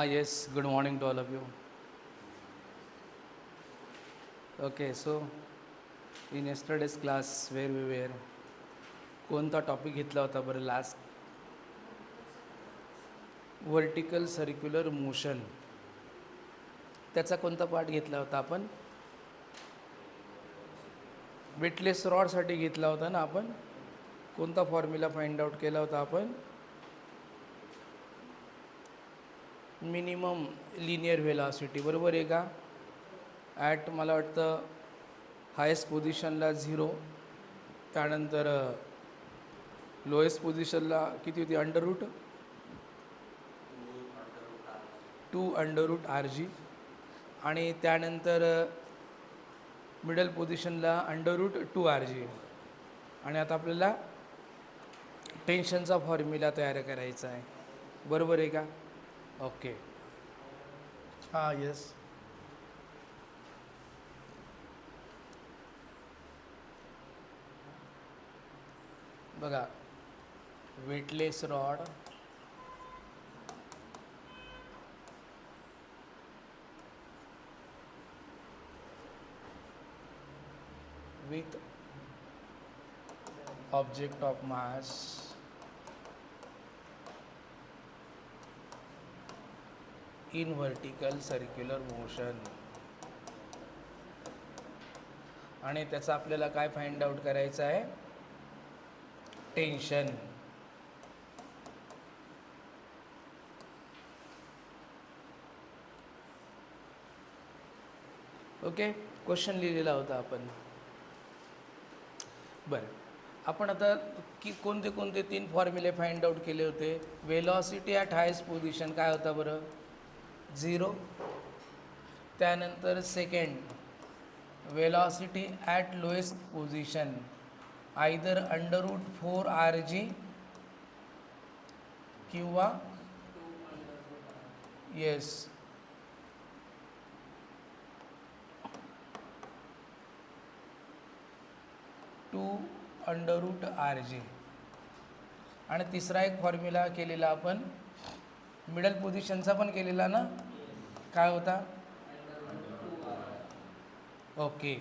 Yes, good morning to all of you. Okay, so in yesterday's class where we were, कोणता topic घेतला होता बरं last? Vertical circular motion. त्याचा कोणता part घेतला होता आपण? वेटलेस रॉडसाठी घेतला होता ना आपण. कोणता फॉर्म्युला फाइंड आउट केला होता आपण? मिनिमम लिनियर व्हेलॉसिटी, बरोबर आहे का? ॲट मला वाटतं हायेस्ट पोझिशनला 0, त्यानंतर लोएस्ट पोझिशनला किती होती? √2 आणि त्यानंतर मिडल पोझिशनला √2 आणि आता आपल्याला टेन्शनचा फॉर्म्युला तयार करायचा आहे, बरोबर आहे का? Okay, yes. बघा, weightless rod with object of mass in vertical circular motion. आणि त्याचं आपल्याला काय फाइंड आउट करायचं आहे? टेन्शन. ओके, क्वेश्चन लिहिलेला होता आपण. बरं, आपण आता कोणते कोणते 3 फॉर्म्युले फाइंड आउट केले होते? वेलॉसिटी ॲट हायेस्ट पोझिशन काय होता बरं? 0. त्यानंतर second, velocity at lowest position either √4 किंवा येस √2 आणि तिसरा एक फॉर्म्युला केलेला आपण मिडल पोझिशनचा पण केलेला ना, काय होता? ओके,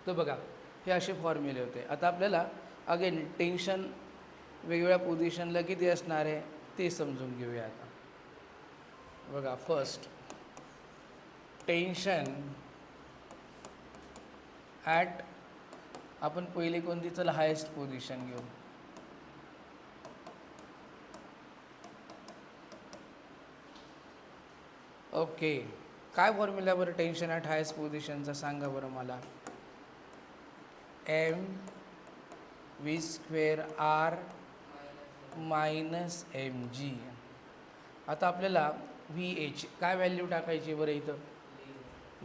तर बघा हे असे फॉर्म्युले होते. आता आपल्याला अगेन टेन्शन वेगवेगळ्या पोझिशनला किती असणार आहे ते समजून घेऊया. आता बघा, फर्स्ट टेन्शन ॲट, आपण पहिले कोणती? चला हायेस्ट पोझिशन घेऊ. ओके, काय फॉर्म्युला बरं टेन्शन ॲट हायेस्ट पोझिशनचा सांगा बरं मला? mv²r - mg. आता आपल्याला VH काय व्हॅल्यू टाकायची बरं? इथं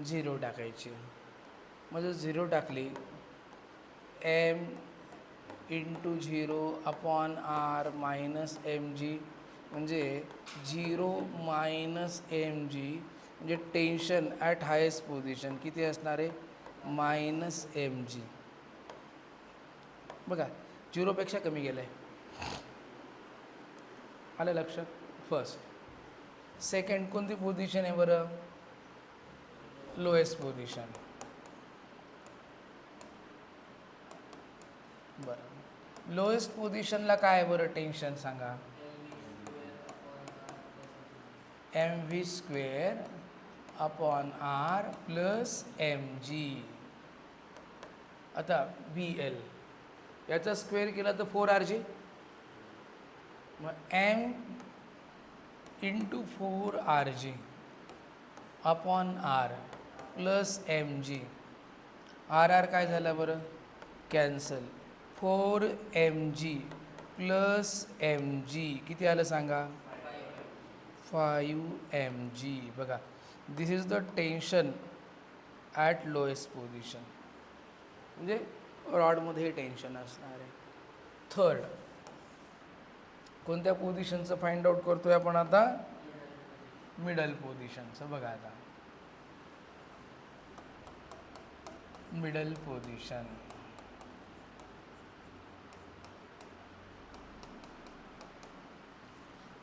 0 टाकायची. म्हणजे 0 टाकली, m × 0/r - mg म्हणजे 0 - mg म्हणजे टेन्शन ॲट हायेस्ट पोझिशन किती असणार आहे? -mg. बघा, 0पेक्षा कमी गेलं आहे. आलं लक्षात? फर्स्ट. सेकंड, कोणती पोझिशन आहे बरं? Lowest position. बरं, लोएस्ट पोझिशनला काय आहे बरं टेन्शन सांगा? mv² r + mg. आता VL याचा स्क्वेअर केला तर 4rg, मग m × 4rg/r + mg. r काय झाला बरं? कॅन्सल. 4mg + mg किती आलं सांगा? 5mg. बघा, this is the tension at lowest position. म्हणजे रॉडमध्ये टेन्शन असणार आहे. थर्ड, कोणत्या पोझिशनचं फाइंड आउट करतोय आपण आता? मिडल पोझिशनचं. बघा आता मिडल पोझिशन.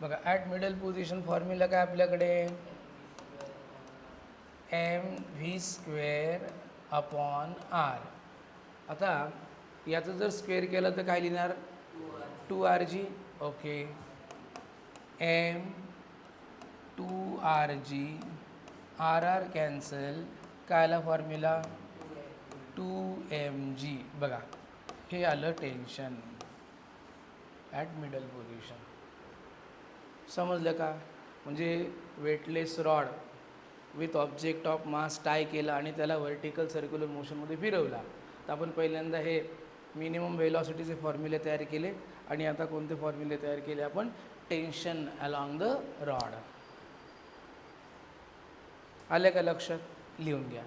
बघा ॲट मिडल पोझिशन फॉर्म्युला काय आपल्याकडे mv² अपॉन आर. आता याचं जर स्क्वेअर केलं तर काय लिहिणार 2rg. Okay m 2rg R cancel काय आला फॉर्म्युला 2mg. बघा हे आलं टेन्शन ॲट मिडल पोझिशन. समजलं का? म्हणजे weightless rod with object of mass tie केला आणि त्याला व्हर्टिकल सर्क्युलर मोशनमध्ये फिरवला. तर आपण पहिल्यांदा हे मिनिमम व्हेलॉसिटीचे फॉर्म्युले तयार केले आणि आता कोणते फॉर्म्युले तयार केले आपण टेन्शन अलॉंग द रॉड. आले का लक्षात? लिहून घ्या.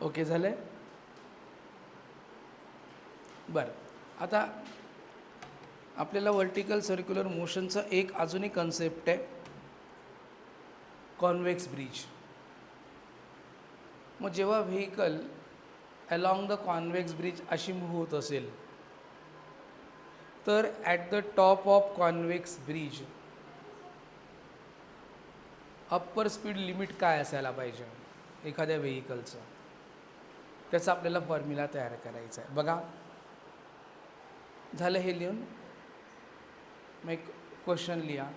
ओके झालं आहे. बरं, आता आपल्याला वर्टिकल सर्क्युलर मोशनचं एक अजूनही कन्सेप्ट आहे, कॉन्वेक्स ब्रिज. मग जेव्हा vehicle along the convex bridge अशी मूव्ह होत असेल तर at the top of convex bridge upper speed limit काय असायला पाहिजे एखाद्या व्हेकलचं, त्याचा आपल्याला फॉर्म्युला तयार करायचा आहे. बघा, झालं हे लिहून. मग एक क्वेश्चन लिहा.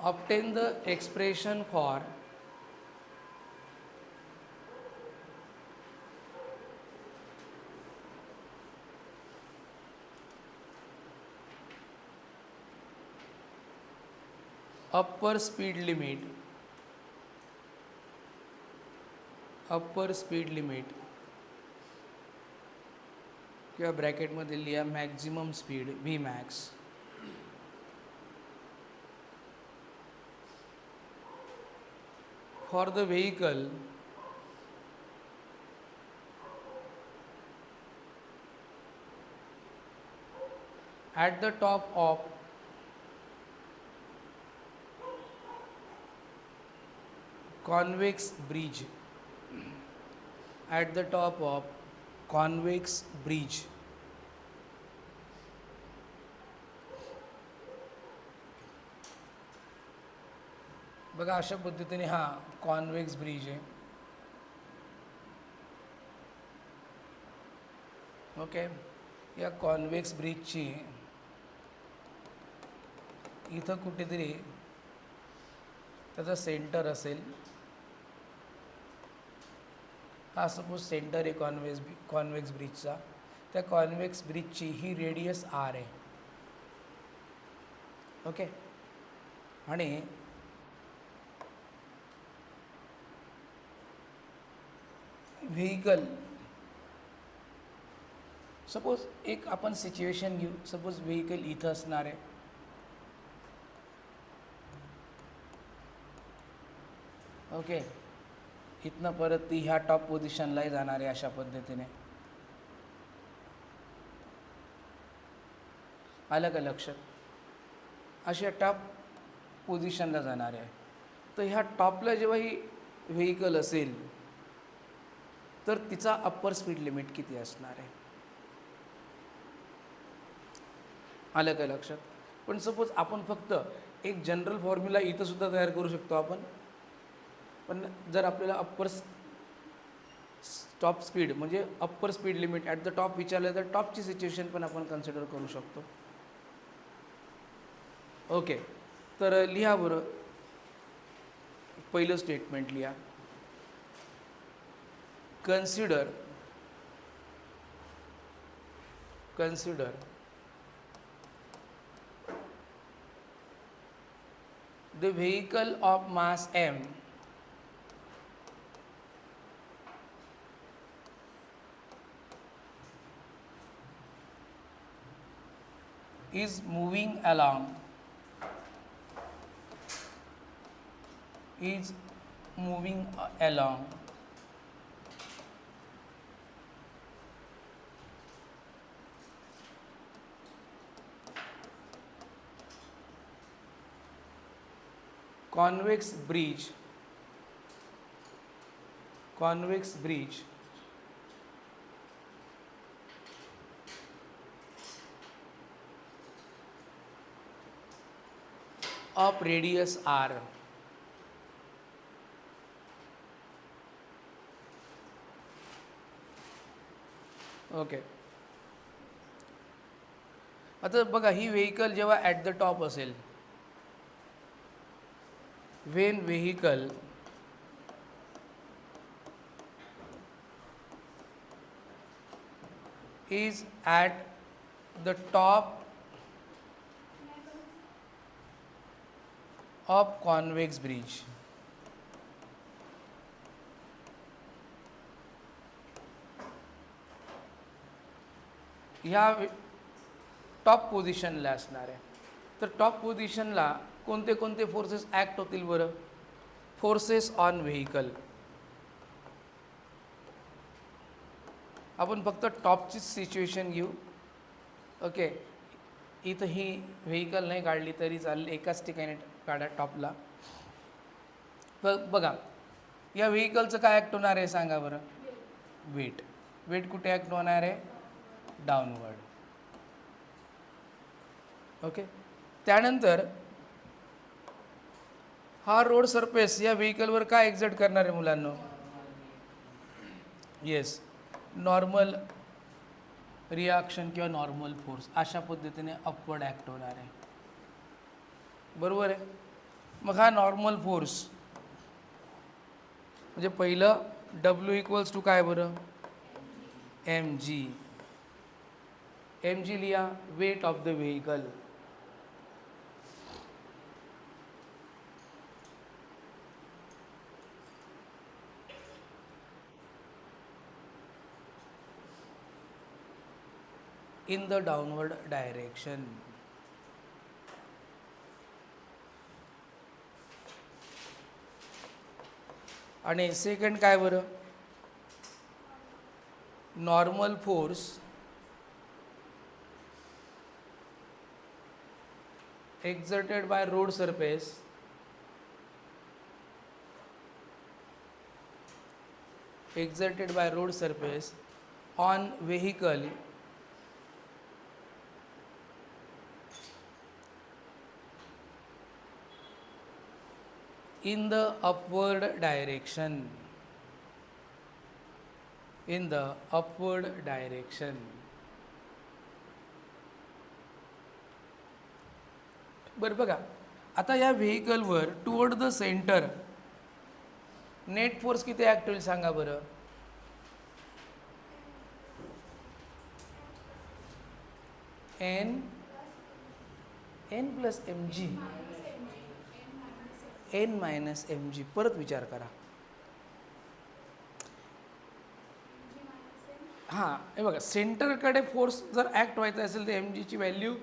Obtain the expression for upper speed limit किंवा ब्रॅकेटमध्ये लिहा maximum speed V max for the vehicle at the top of convex bridge, at the top of convex bridge. बघा, अशा पद्धतीने हा कॉन्वेक्स ब्रिज आहे. ओके, या कॉन्वेक्स ब्रिजची इथं कुठेतरी त्याचा सेंटर असेल. हा सपोज सेंटर आहे कॉन्वेक्स ब्रिजचा. त्या कॉन्वेक्स ब्रिजची ही रेडियस आर आहे. ओके, आणि व्हेकल सपोज एक आपण सिच्युएशन घेऊ. सपोज व्हेकल इथं असणार आहे. ओके, इथनं परत ती ह्या टॉप पोझिशनलाही जाणार आहे अशा पद्धतीने. आलं का लक्षात? अशा टॉप पोझिशनला जाणार आहे. तर ह्या टॉपला जेव्हा ही व्हेकल असेल तर तिचा अप्पर स्पीड लिमिट किती असणार आहे? आलं का लक्षात? पण सपोज आपण फक्त एक जनरल फॉर्म्युला इथं सुद्धा तयार करू शकतो आपण. पण जर आपल्याला टॉप स्पीड म्हणजे upper speed limit at the top विचारलं तर टॉपची सिच्युएशन पण आपण कन्सिडर करू शकतो. ओके, तर लिहा बरं. पहिलं स्टेटमेंट लिहा. Consider the vehicle of mass m is moving along convex bridge of radius r. Okay, आता बघा, ही व्हेकल जेव्हा ॲट द टॉप असेल, when vehicle is at the top of convex bridge, ह्या टॉप पोझिशनला असणार आहे. तर टॉप पोझिशनला कोणते कोणते फोर्सेस ॲक्ट होतील बरं? Forces on vehicle. आपण फक्त टॉपचीच सिच्युएशन घेऊ. ओके, इथं ही व्हेकल नाही काढली तरी चालेल, एकाच ठिकाणी काढा टॉपला. बघा, या व्हेकलचं काय ॲक्ट होणार आहे सांगा बरं? वेट. वेट कुठे ॲक्ट होणार आहे? डाऊनवर्ड. ओके, त्यानंतर हा रोड सरफेस या व्हेकलवर काय एक्झर्ट करणार आहे मुलांनो? येस, नॉर्मल रिॲक्शन किंवा नॉर्मल फोर्स अशा पद्धतीने अपवर्ड ॲक्ट होणार आहे. बरोबर आहे. मग हा नॉर्मल फोर्स म्हणजे पहिलं W इक्वल्स टू काय बरं? mg. mg लिहा, weight of the vehicle. in the downward direction. आणि सेकंड काय बरं? Normal force exerted by road surface on vehicle in the upward direction. बरं बघा, आता या व्हेकलवर toward the centre net force किती ॲक्ट होईल सांगा बरं? n plus mg. n minus mg. परत विचार करा. हां, हे बघा, सेंटरकडे फोर्स जर ॲक्ट व्हायचा असेल तर mgची व्हॅल्यू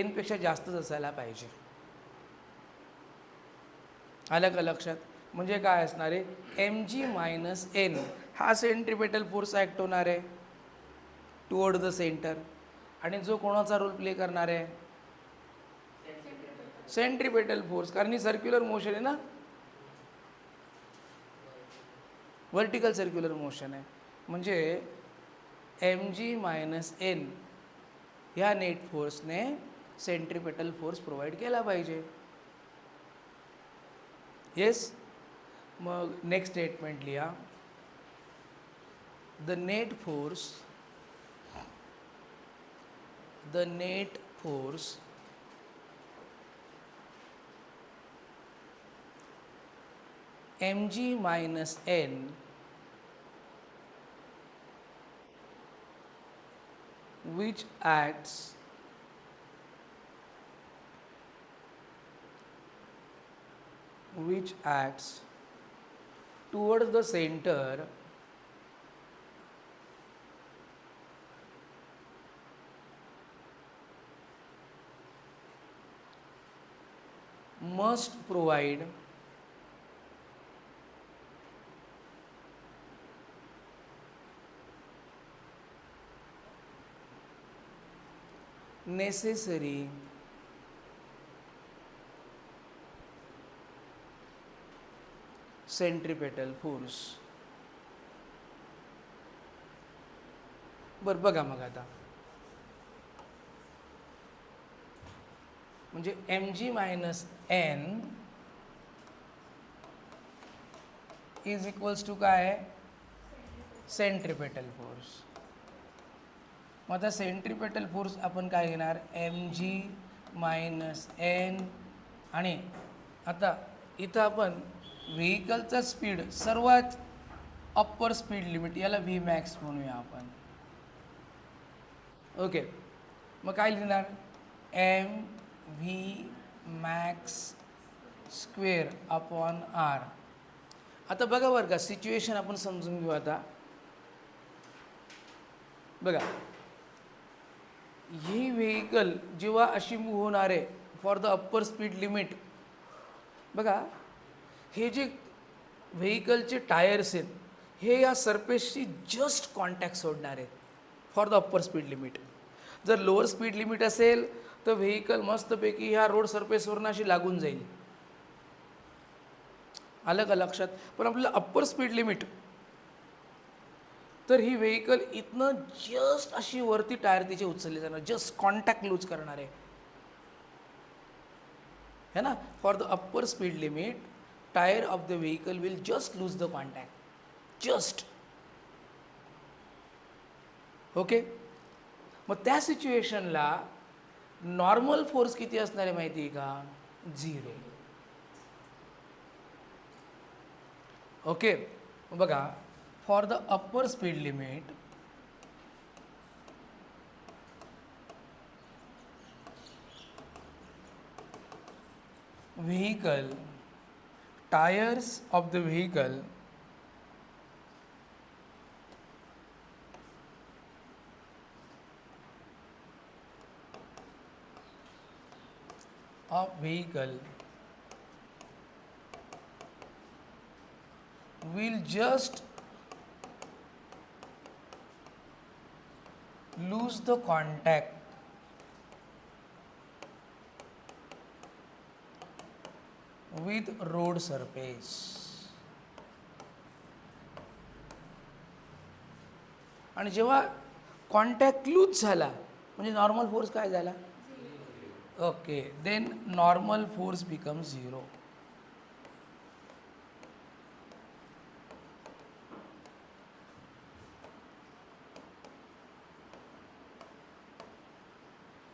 nपेक्षा जास्तच असायला पाहिजे. आलं का लक्षात? म्हणजे काय असणार आहे? mg मायनस n हा सेंट्रिपेटल फोर्स ॲक्ट होणार आहे टुवर्ड द सेंटर. आणि जो कोणाचा रोल प्ले करणार आहे? Centripetal force. कारण ही सर्क्युलर मोशन आहे ना, व्हर्टिकल सर्क्युलर मोशन आहे. म्हणजे mg मायनस n ह्या नेट फोर्सने सेंट्रिपेटल फोर्स प्रोव्हाइड केला पाहिजे. येस. मग नेक्स्ट स्टेटमेंट लिहा. The net force mg minus n which acts towards the center must provide necessary centripetal force. बरं बघा मग आता, म्हणजे mg minus n is equals to काय? Centripetal force. मग आता सेंट्रिपेटल फोर्स आपण काय घेणार? mg minus n. आणि आता इथं आपण व्हेकलचा स्पीड सर्वात अप्पर स्पीड लिमिट, याला व्ही मॅक्स म्हणूया आपण. ओके, मग काय लिहिणार? M V max square upon R. आता बघा बरं का, सिच्युएशन आपण समजून घेऊ. आता बघा, ही व्हेकल जेव्हा अशी मूव्ह होणार आहे for the upper speed limit. बघा, हे जे व्हेकलचे टायर्स आहेत हे या सरफेसशी जस्ट कॉन्टॅक्ट सोडणार आहेत for the upper speed limit. जर लोअर स्पीड लिमिट असेल तर व्हेकल मस्तपैकी ह्या रोड सरफेसवरून अशी लागून जाईल. आलं का लक्षात? पण आपल्याला अप्पर स्पीड लिमिट, तर ही व्हेकल इथनं जस्ट अशी वरती टायर तिचे उचलले जाणार, जस्ट कॉन्टॅक्ट लूज करणार आहे, है ना. For the upper speed limit tyre of the vehicle will just lose the contact, just. Okay. मग त्या सिच्युएशनला नॉर्मल फोर्स किती असणार आहे माहिती आहे का? 0. ओके. बघा, for the upper speed limit vehicle tyres of the vehicle will just lose the contact with road surface. आणि जेव्हा कॉन्टॅक्ट लूज झाला म्हणजे नॉर्मल फोर्स काय झाला? Okay, then normal force become 0.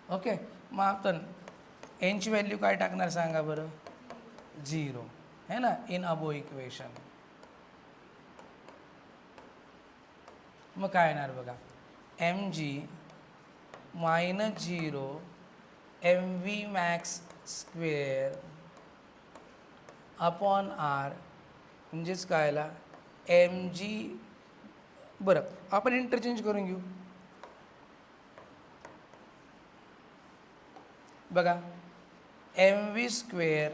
Okay. मग आपण एनची व्हॅल्यू काय टाकणार सांगा बरं? 0, है ना, इन अबो इक्वेशन. मग काय येणार बघा? mg -0 mv max square upon r, म्हणजेच काय आला? mg. बरं, आपण इंटरचेंज करून घेऊ. बघा, mv square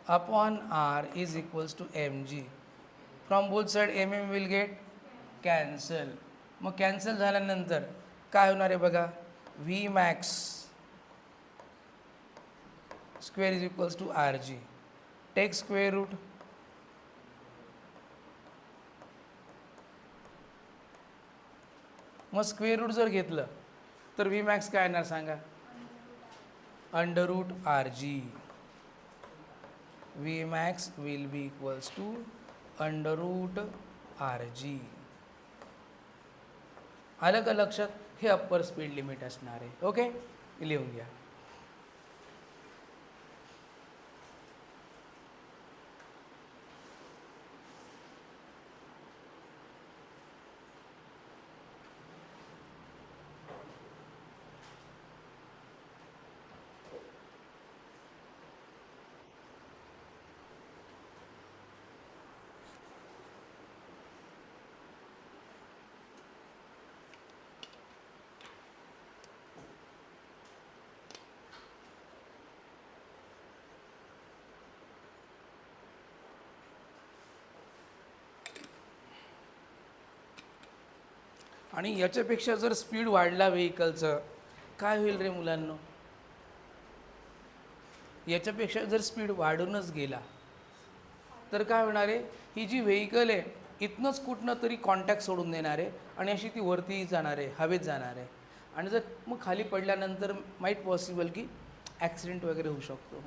upon r is equals to mg. From both side mm will get cancel. मग कॅन्सल झाल्यानंतर काय होणार आहे बघा? v max square is equals to rg. Take square root. मग स्क्वेअर रूट जर घेतलं तर v मॅक्स काय येणार सांगा? Under root rg. v max will be equals to under root rg. आलं का लक्षात? हे अप्पर स्पीड लिमिट असणार आहे. ओके, लिहून घ्या. आणि याच्यापेक्षा जर स्पीड वाढला व्हेकलचं काय होईल रे मुलांनो? याच्यापेक्षा जर स्पीड वाढूनच गेला तर काय होणार आहे? ही जी व्हेकल आहे इथनंच कुठनं तरी कॉन्टॅक्ट सोडून देणार आहे आणि अशी ती वरती जाणार आहे, हवेत जाणार आहे. आणि जर मग खाली पडल्यानंतर माईट पॉसिबल की ॲक्सिडेंट वगैरे होऊ शकतो.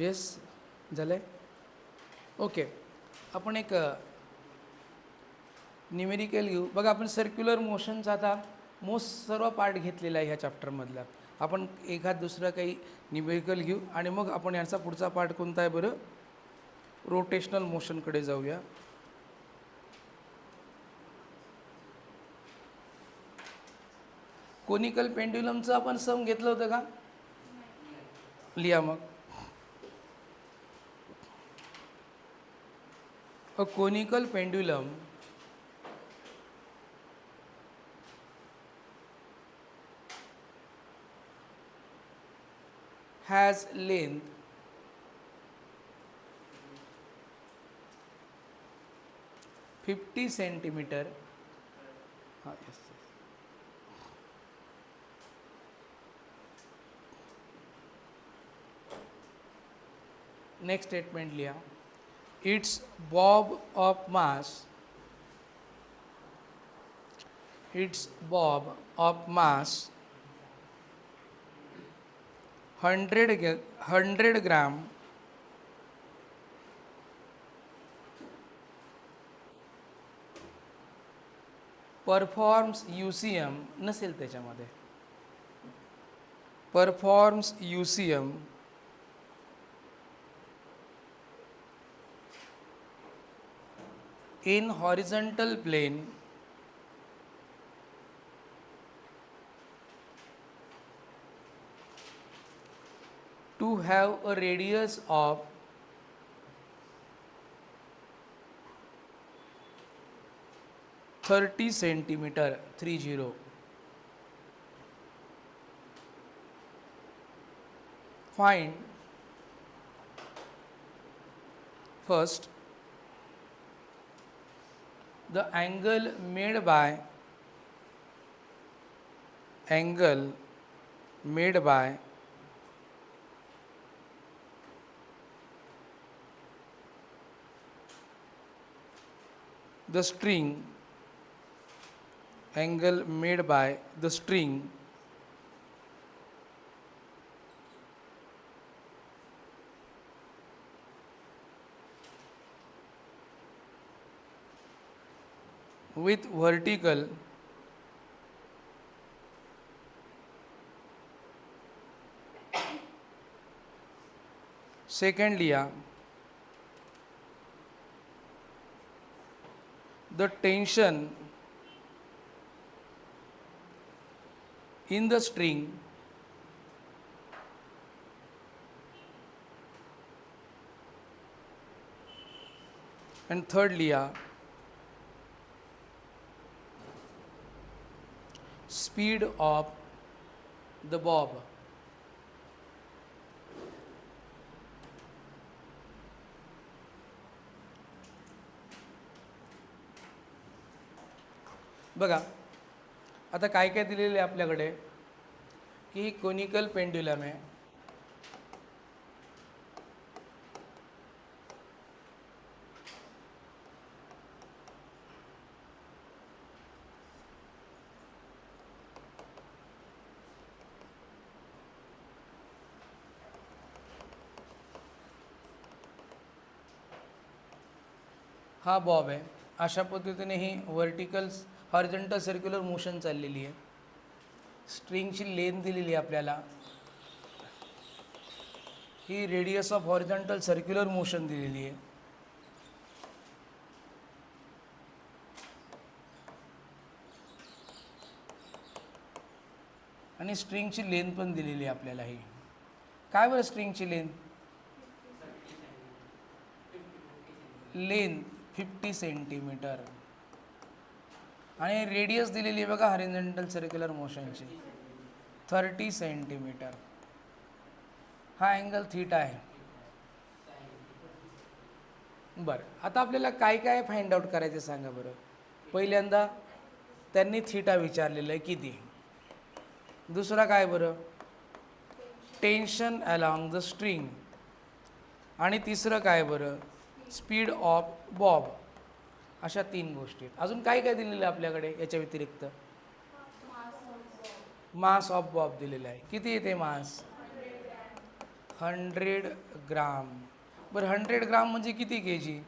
येस झालं आहे. ओके, आपण एक न्यूमेरिकल घेऊ. बघा, आपण सर्क्युलर मोशनचा आता मोस्ट सर्व पार्ट घेतलेला आहे ह्या चॅप्टरमधला. आपण एखाद दुसरं काही न्यूमेरिकल घेऊ आणि मग आपण याचा पुढचा पार्ट कोणता आहे बरं, रोटेशनल मोशनकडे जाऊया. कोनिकल पेंड्युलमचं आपण सम घेतलं होतं का? लिहा मग. A conical pendulum has length centimeter. Yes. Next statement लिहा. Its bob of mass 100 gram performs UCM नसेल त्याच्यामध्ये, performs UCM in horizontal plane to have a radius of 30 centimeter 30. Find first the angle made by the string with vertical second लिया the tension in the string and third लिया speed of the bob. बघा, आता काय काय दिलेले आहे आपल्याकडे की कोनिकल पेंड्युलम आहे. हा बॉब आहे. अशा पद्धतीने ही हॉरिझॉन्टल सर्क्युलर मोशन चाललेली आहे. स्ट्रिंगची लेंथ दिलेली आहे आपल्याला, ही radius of horizontal circular motion दिलेली आहे. आणि स्ट्रिंगची लेंथ पण दिलेली आहे आपल्याला. ही काय बरं स्ट्रिंगची लेंथ 50 सेंटीमीटर आणि रेडियस दिलेली आहे बघा हॉरिझॉन्टल सर्क्युलर मोशनची 30 सेंटीमीटर. हा अँगल थीटा आहे. बरं, आता आपल्याला काय काय फाइंड आउट करायचं सांगा बरं. पहिल्यांदा त्यांनी थीटा विचारलेलं आहे किती. दुसरा काय बरं, टेन्शन अलॉंग द स्ट्रिंग. आणि तिसरं काय बरं, स्पीड ऑफ बॉब. अशा 3 गोष्टी आहेत. अजून काय काय दिलेलं आहे आपल्याकडे याच्या व्यतिरिक्त? मास ऑफ बॉब दिलेलं आहे. किती येते मास? 100 ग्राम. बरं 100 ग्राम म्हणजे किती के जी?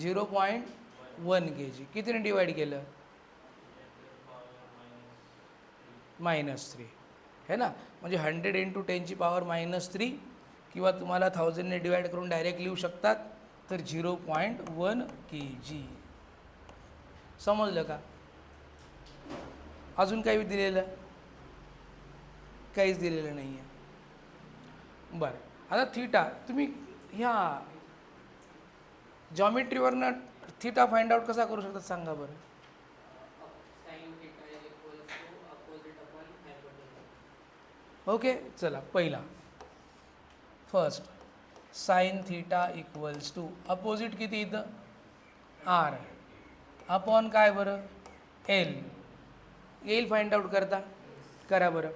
0.1 के जी. कितीने डिवाइड केलं? -3 है ना. म्हणजे 100 इंटू 10⁻³ किंवा तुम्हाला 1000ने डिवाइड करून डायरेक्ट लिहू शकतात. तर 0.1 के जी. समजलं का? अजून काही दिलेलं? काहीच दिलेलं नाही आहे. बरं, आता थीटा तुम्ही ह्या जॉमेट्रीवरनं थीटा फाइंड आउट कसा करू शकतात सांगा बरं. ओके, चला पहिला first sine theta equals to opposite किती इथं आर अपॉन काय बरं एल. येईल फाइंड आउट करता करा बरं.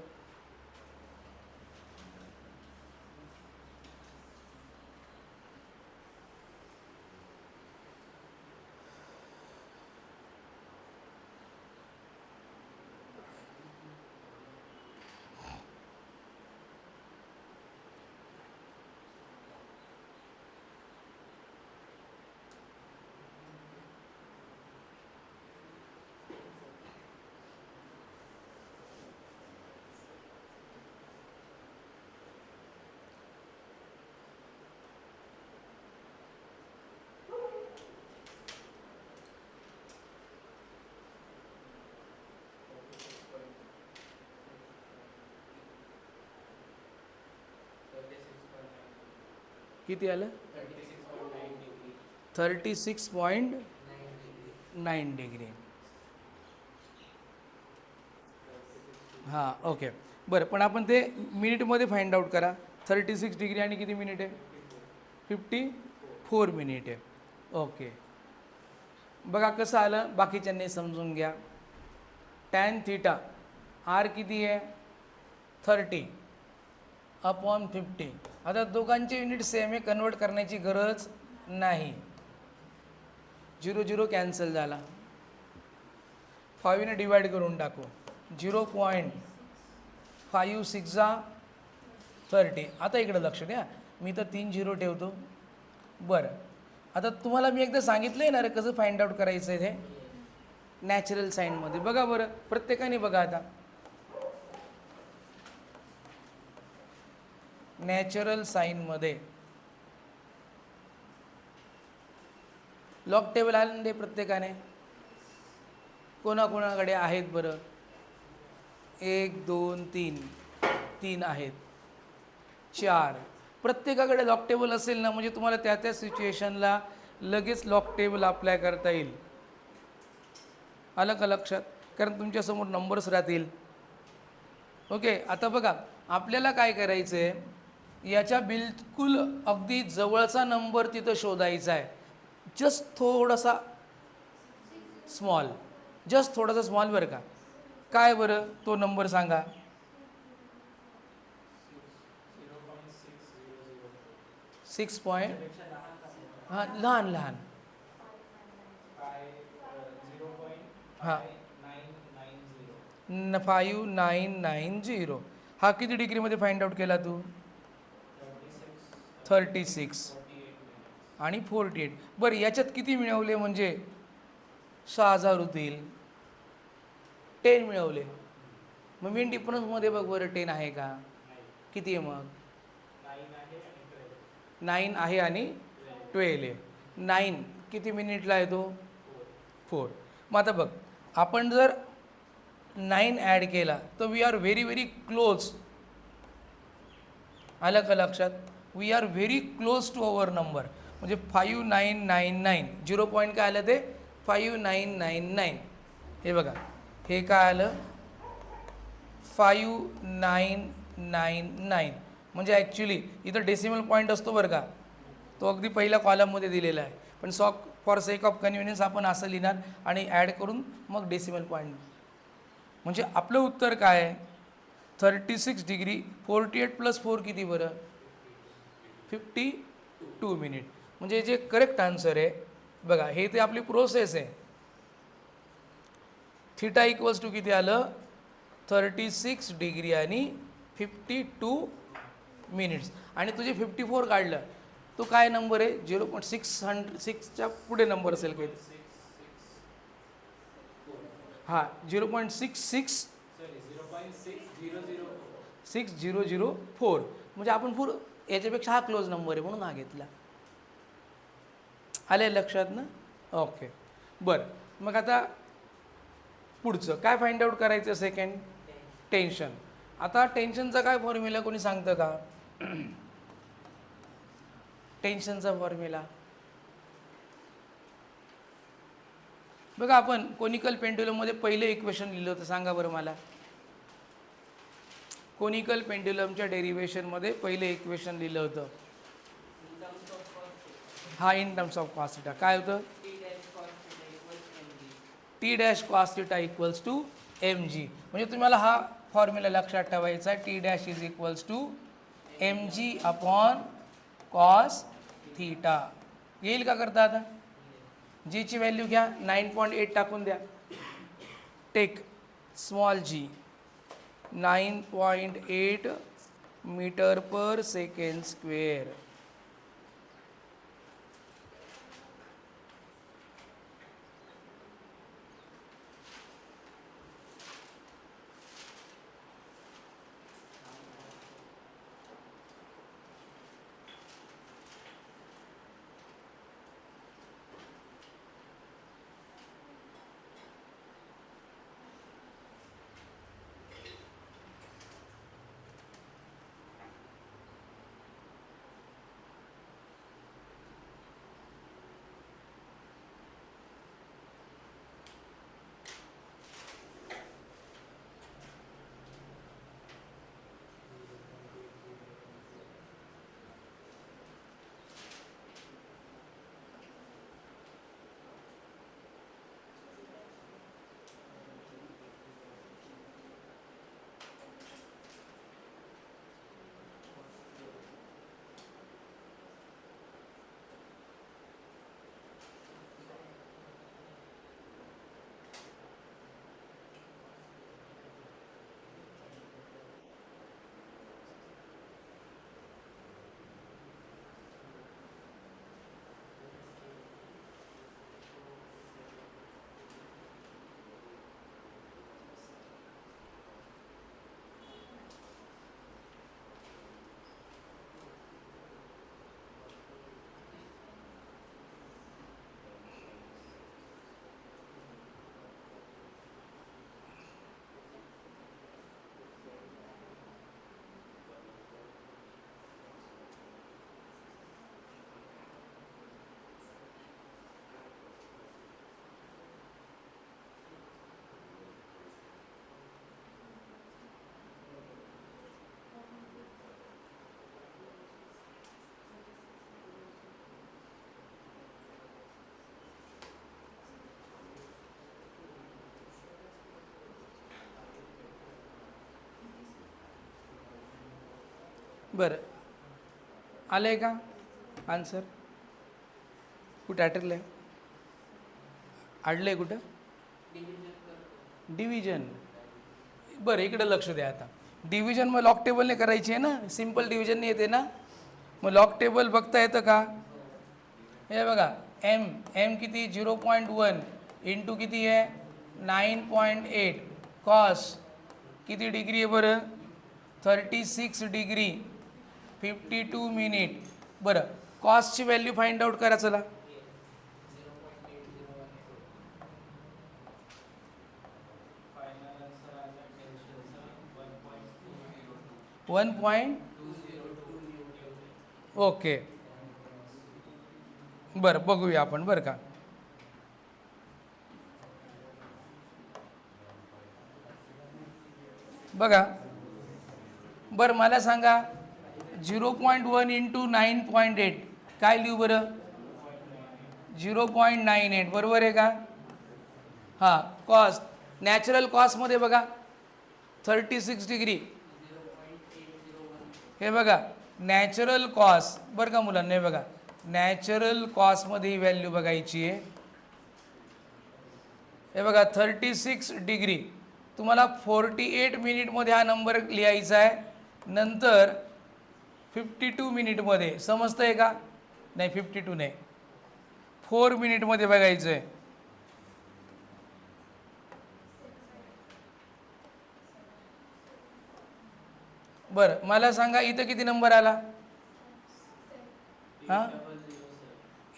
किती आलं? 36.9 डिग्री. हां ओके बरं, पण आपण ते मिनिटमध्ये फाइंड आउट करा. 36 डिग्री आणि किती मिनिट आहे? 54 मिनिट आहे. ओके बघा कसं आलं, बाकीच्यांनी समजून घ्या. टॅन थीटा आर किती आहे? 30 अपॉन 50. आता दोघांचे युनिट सेम आहे, कन्वर्ट करण्याची गरज नाही. 0 0 कॅन्सल झाला. 5ने डिवाइड करून टाकू. 0.56 30. आता इकडं लक्ष द्या, मी तर 3 0 ठेवतो. बरं, आता तुम्हाला मी एकदा सांगितलं आहे ना रे कसं फाइंड आउट करायचं आहे. हे नॅचरल साईनमध्ये बघा बरं, प्रत्येकाने बघा. आता नॅचरल साईनमध्ये लॉग टेबल आले प्रत्येकाने? कोणाकोणाकडे आहेत बरं? 1 2 3 3 आहेत. 4 प्रत्येकाकडे लॉग टेबल असेल ना, म्हणजे तुम्हाला त्या त्या सिच्युएशनला लगेच लॉग टेबल अप्लाय करता येईल. आलं का लक्षात? कारण तुमच्यासमोर नंबर्स राहतील. ओके, आता बघा आपल्याला काय करायचं आहे, याच्या बिलकुल अगदी जवळचा नंबर तिथं शोधायचा आहे. जस्ट थोडासा स्मॉल, जस्ट थोडासा स्मॉल बरं का. काय बरं तो नंबर सांगा. 6 हां लहान लहान हां 5990. हा किती डिग्रीमध्ये फाइंड आउट केला तू? 36 आणि 48. बरं याच्यात किती मिळवले म्हणजे 6000 होतील. 10 मिळवले. मग मेन डिफरन्समध्ये बघ बरं 10 आहे का? किती आहे मग? 9 आहे आणि 12 आहे. 9 किती मिनिटला आहे तो? 4. मग आता बघ आपण जर 9 ॲड केला तर we are very very close. आलं का लक्षात? We are very close to our number. म्हणजे 5999. 0 पॉईंट काय आलं ते? 5999. हे बघा हे काय आलं? 5999. म्हणजे ॲक्च्युली इथं डेसिमल पॉईंट असतो बरं का, तो अगदी पहिल्या कॉलममध्ये दिलेला आहे. पण फॉर सेक ऑफ कन्व्हिनियन्स आपण असं लिहिणार आणि ॲड करून मग डेसिमल पॉईंट. म्हणजे आपलं उत्तर काय आहे? 36 डिग्री 48 + 4 किती बरं? 52 मिनिट. म्हणजे जे करेक्ट आन्सर आहे बघा, हे ते आपली प्रोसेस आहे. थीटा इक्वल्स टू किती आलं? 36 डिग्री आणि 52 मिनिट्स. आणि तुझे 54 काढलं, तो काय नंबर आहे? 0.606च्या पुढे नंबर असेल काही. हां, 0.6004. म्हणजे आपण याच्यापेक्षा हा क्लोज नंबर आहे म्हणून हा घेतला. आले लक्षात ना? ओके, बरं. मग आता पुढचं काय फाइंड आउट करायचं? Second, tension. आता टेन्शनचा काय फॉर्म्युला कोणी सांगतं का? टेन्शनचा फॉर्म्युला बघा, आपण कोनिकल पेंड्युलममध्ये पहिलं इक्वेशन लिहिलं होतं, सांगा बरं मला. कोनिकल पेंड्युलमच्या डेरिव्हेशनमध्ये पहिलं इक्वेशन लिहिलं होतं. हा, in terms of cos theta काय होतं? T dash cos theta equals to M G. म्हणजे तुम्हाला हा फॉर्म्युला लक्षात ठेवायचा आहे. T dash is equals to M G upon cos theta. येईल का करता? आता जीची व्हॅल्यू घ्या, 9.8 टाकून द्या. टेक स्मॉल जी 9.8 मीटर पर सेकंड स्क्वेअर. बरं, आलं आहे का आन्सर? कुठं अटकलं आहे? अडलं आहे कुठं? डिव्हिजन. बरं, इकडं लक्ष द्या. आता डिव्हिजन मग लॉक टेबलने करायची आहे ना, सिम्पल डिव्हिजनने येते ना. मग लॉक टेबल बघता येतं का? हे बघा, एम किती? 0.1 इंटू किती आहे? 9.8 कॉस किती डिग्री आहे बरं? 36 डिग्री 52 मिनिट. बरं, कॉस्टची व्हॅल्यू फाइंड आउट करा. चला, 1. ओके, बरं, बघूया आपण बरं का. बघा बरं, मला सांगा 0.1 इंटू 9.8 काय लिहू बरं? 0.98 बरोबर आहे का? हां, कॉस्ट नॅचरल कॉस्टमध्ये बघा 36 डिग्री. हे बघा नॅचरल कॉस्ट बरं का मुलांना. हे बघा नॅचरल कॉस्टमध्ये ही व्हॅल्यू बघायची आहे. हे बघा 36 डिग्री. तुम्हाला 48 मिनिटमध्ये हा नंबर लिहायचा आहे. नंतर 52 मिनिटमध्ये. समजतं आहे का? नाही 52 नाही, 4 मिनिटमध्ये बघायचं आहे. बरं मला सांगा इथं किती नंबर आला? हां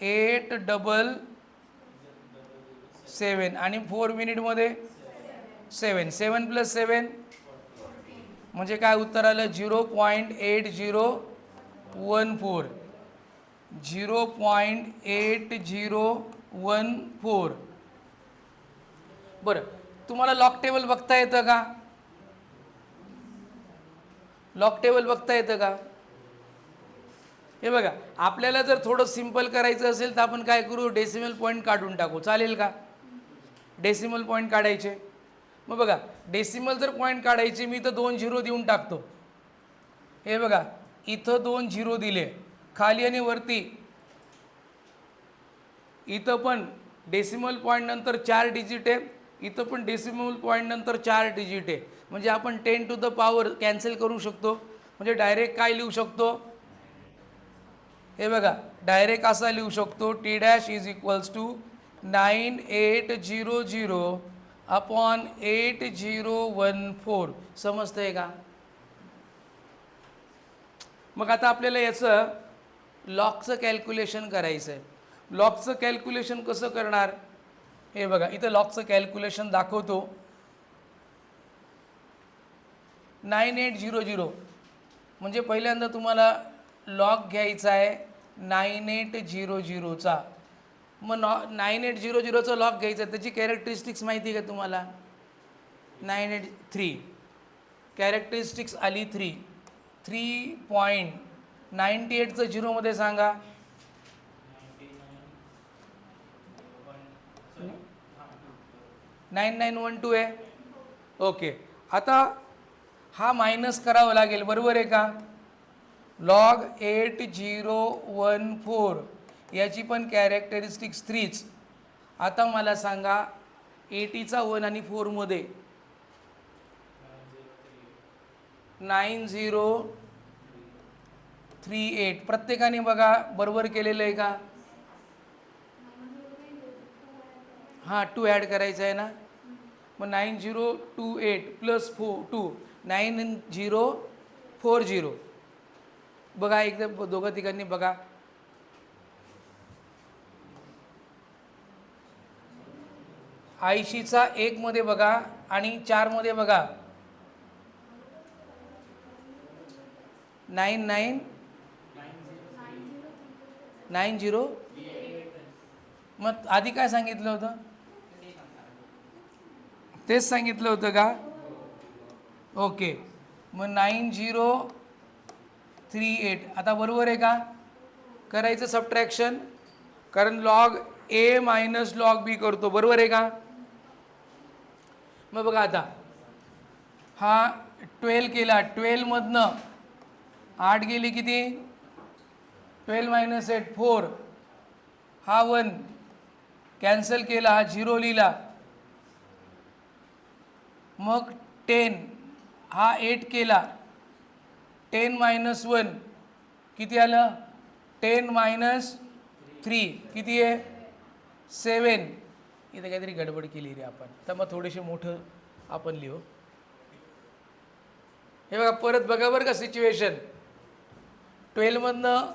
877 आणि 4 मिनिटमध्ये 7. 7 + 7 म्हणजे काय उत्तर आलं? 0.8014. 0.8014. बरं तुम्हाला लॉग टेबल बघता येतं का? लॉग टेबल बघता येतं का? हे बघा, आपल्याला जर थोडं सिंपल करायचं असेल तर आपण काय करू? डेसिमल पॉईंट काढून टाकू. चालेल का? डेसिमल पॉईंट काढायचे. मग बघा, डेसिमल जर पॉईंट काढायचे मी तर 2 झिरो देऊन टाकतो. हे बघा, इथं 2 झिरो दिले खाली आणि वरती. इथं पण डेसिमल पॉईंट नंतर 4 डिजिट आहे, इथं पण डेसिमल पॉईंट नंतर 4 डिजिट आहे. म्हणजे आपण 10 टू द पॉवर कॅन्सल करू शकतो. म्हणजे डायरेक्ट काय लिहू शकतो? हे बघा, डायरेक्ट असा लिहू शकतो, T dash is equals to 9800 upon 8014. समजतंय का? मग आता आपल्याला याचं लॉगचं कॅल्क्युलेशन करायचं आहे. लॉगचं कॅल्क्युलेशन कसं करणार? हे बघा, इथं लॉगचं कॅल्क्युलेशन दाखवतो. 9800 म्हणजे पहिल्यांदा तुम्हाला लॉग घ्यायचा आहे 9800चा. मग 9800चा लॉग घ्यायचा आहे. त्याची कॅरेक्टरिस्टिक्स माहिती आहे का तुम्हाला? 983 कॅरेक्टरिस्टिक्स आली 3. 3.98चं झिरोमध्ये सांगा. 9912 आहे. ओके, आता हा मायनस करावा लागेल, बरोबर आहे का? लॉग 8014 याची पण कॅरेक्टरिस्टिक्स 3च. आता मला सांगा 80चा 1 आणि 4मध्ये 9038. प्रत्येकाने बघा बरोबर केलेलं आहे का? हां 2 ॲड करायचं आहे ना. मग 9028 प्लस 2 9040. बघा एकदा दोघं तिघांनी बघा. ऐंशीचा 1 मध्ये बघा आणि 4 मध्ये बघा. 9990. मग आधी काय सांगितलं होतं? तेच सांगितलं होतं का? ओके, मग 9038. आता बरोबर आहे का? करायचं सबट्रॅक्शन, कारण लॉग ए मायनस लॉग बी करतो, बरोबर आहे का? मग बघा आता हा 12 केला, 12 मधनं 8 गेली किती? 12 मायनस 8 4. हा 1 कॅन्सल केला, हा 0 लिहिला. मग 10, हा 8 केला, 10 मायनस 1 किती आलं? 10 मायनस 3 किती आहे? 7. इथे काहीतरी गडबड केली रे आपण, तर मग थोडेसे मोठं आपण लिहू. हे बघा, परत बघा बरं का सिच्युएशन. 12 मधनं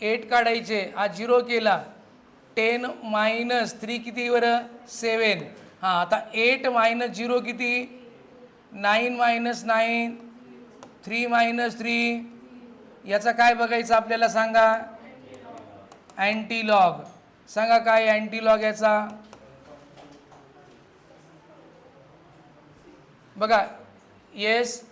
8 काढायचे, हा 0 केला. 10 मायनस 3 किती बरं? 7. हां, आता 8 मायनस 0 किती? 9 मायनस 9 3 मायनस 3. याचा काय बघायचं आपल्याला सांगा? अँटीलॉग. सांगा काय अँटीलॉग याचा? बघा, येस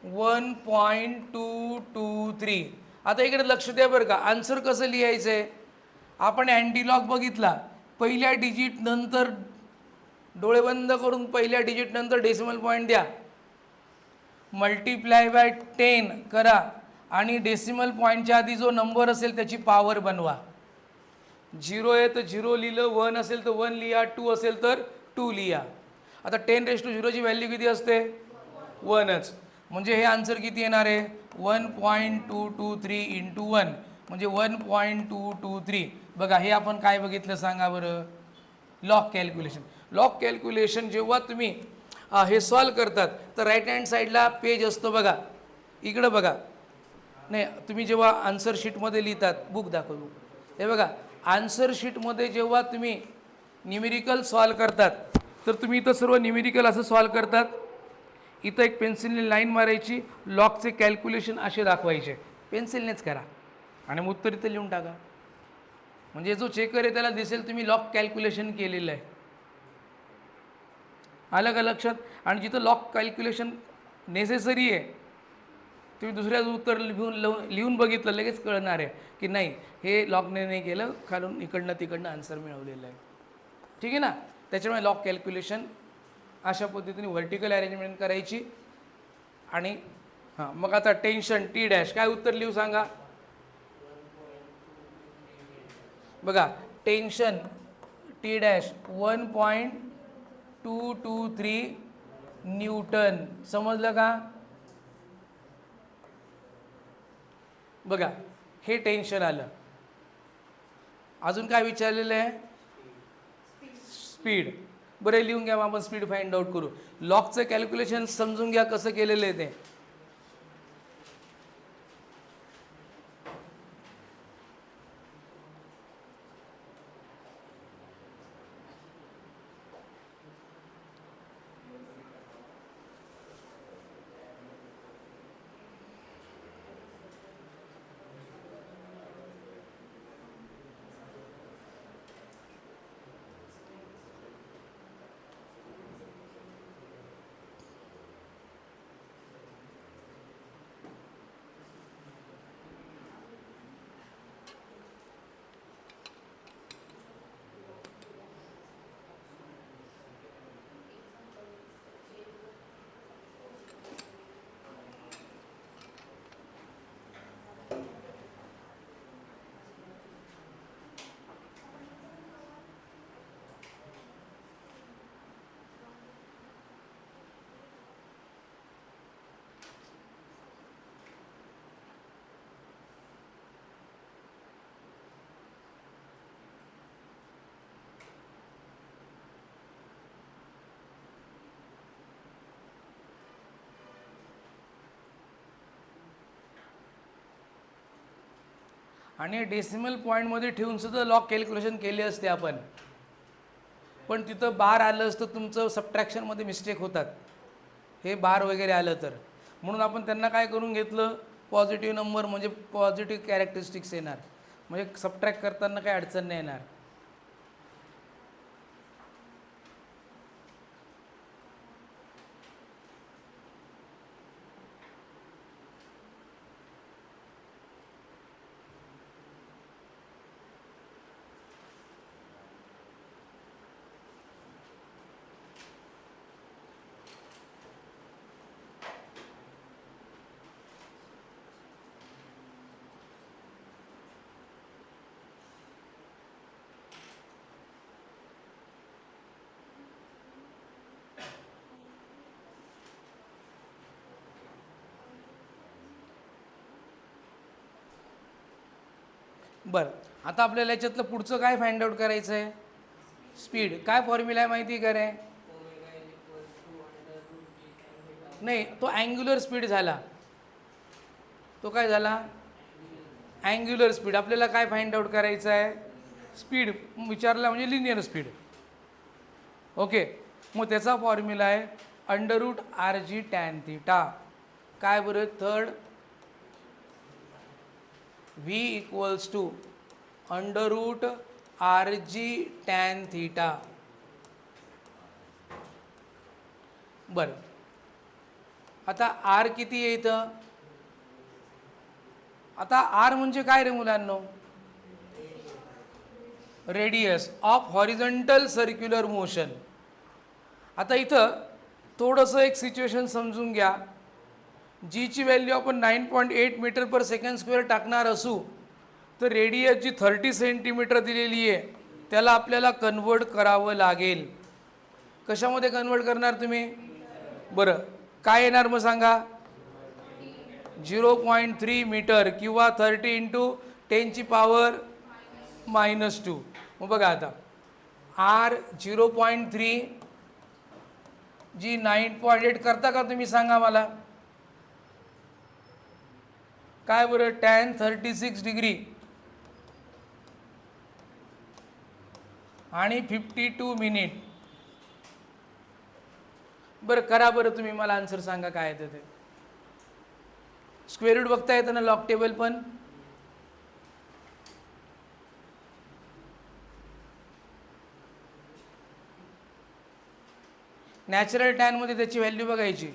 1.223. आता इकडे लक्ष द्या बरं का, आन्सर कसं लिहायचं आहे? आपण अँटीलॉग बघितला, पहिल्या डिजिट नंतर डोळे बंद करून पहिल्या डिजिट नंतर डेसिमल पॉईंट द्या, मल्टिप्लाय बाय 10 करा आणि डेसिमल पॉईंटच्या आधी जो नंबर असेल त्याची पॉवर बनवा. 0 आहे तर 0 लिहिलं, 1 असेल तर 1 लिहा, 2 असेल तर 2 लिहा. आता 10⁻0 ची व्हॅल्यू किती असते? 1च. म्हणजे हे आन्सर किती येणार आहे 1.223 इंटू 1 म्हणजे 1.223. बघा हे आपण काय बघितलं सांगा बरं, लॉग कॅल्क्युलेशन. लॉग कॅल्क्युलेशन जेव्हा तुम्ही हे सॉल्व करतात तर राईट हँड साईडला पेज असतो बघा, इकडं बघा. नाही, तुम्ही जेव्हा आन्सर शीटमध्ये लिहितात, बुक दाखवू, हे बघा आन्सर शीटमध्ये जेव्हा तुम्ही न्यूमेरिकल सॉल्व करतात तर तुम्ही इथं सर्व न्यूमेरिकल असं सॉल्व करतात. इथं एक पेन्सिलने लाईन मारायची, लॉगचे कॅल्क्युलेशन असे दाखवायचे, पेन्सिलनेच करा आणि मग उत्तर इथं लिहून टाका. म्हणजे जो चेकर आहे त्याला दिसेल तुम्ही लॉग कॅल्क्युलेशन केलेलं आहे. आलं का लक्षात? आणि जिथं लॉग कॅल्क्युलेशन नेसेसरी आहे तुम्ही दुसऱ्याच उत्तर लिहून बघितलं लगेच कळणार आहे की नाही हे लॉगने नाही केलं, खालून इकडनं तिकडनं आन्सर मिळवलेलं आहे. ठीक आहे ना? त्याच्यामुळे लॉग कॅल्क्युलेशन अशा पद्धतीने व्हर्टिकल अरेंजमेंट करायची. आणि हां, मग आता टेन्शन टी डॅश काय उत्तर लिहू सांगा. बघा टेन्शन टी डॅश 1.223 न्यूटन. समजलं का? बघा हे टेन्शन आलं. अजून काय विचारलेलं आहे? स्पीड. बरं लिहून घ्या, मग आपण स्पीड फाइंड आउट करू. लॉगचं कॅल्क्युलेशन समजून घ्या कसं केलेलं आहे ते. आणि डेसिमल पॉईंटमध्ये ठेवून सुद्धा लॉग कॅल्क्युलेशन केले असते आपण, पण तिथं बार आलं असतं तुमचं सबट्रॅक्शनमध्ये मिस्टेक होतात, हे बार वगैरे आलं तर. म्हणून आपण त्यांना काय करून घेतलं, पॉझिटिव्ह नंबर म्हणजे पॉझिटिव्ह कॅरेक्टरिस्टिक्स येणार, म्हणजे सबट्रॅक्ट करताना काही अडचण नाही येणार. बरं, आता आपल्याला याच्यातलं पुढचं काय फाइंड आउट करायचं आहे? स्पीड. काय फॉर्म्युला आहे माहिती का रे? नाही, तो अँग्युलर स्पीड झाला. तो काय झाला? Angular speed. आपल्याला काय फाइंड आउट करायचं आहे? स्पीड विचारला म्हणजे लिनियर स्पीड. ओके, मग त्याचा फॉर्म्युला आहे √RG tan थीटा. काय बरं? Third V = √RG tan theta. बरं, आता आर किती आहे इथं? आता आर म्हणजे काय रे मुलांनो? Radius of horizontal circular motion. आता इथं थोडंसं एक सिच्युएशन समजून घ्या. जीची व्हॅल्यू आपण 9.8 मीटर/सेकंड स्क्वेअर टाकणार असू तर रेडियस जी 30 सेंटीमीटर दिलेली आहे त्याला आपल्याला कन्वर्ट करावं लागेल. कशामध्ये कन्वर्ट करणार तुम्ही? बरं, काय येणार मग सांगा? 0.3 मीटर किंवा 30 × 10⁻⁻². मग बघा आता R 0.3 जी 9.8 करता का तुम्ही सांगा मला काय बरं tan 36 डिग्री आणि 52 मिनिट. बरं करा बरं तुम्ही मला आन्सर सांगा काय येतं ते. स्क्वेअर रूट बघता येतं ना लॉग टेबल पण. नॅचरल टॅनमध्ये त्याची व्हॅल्यू बघायची.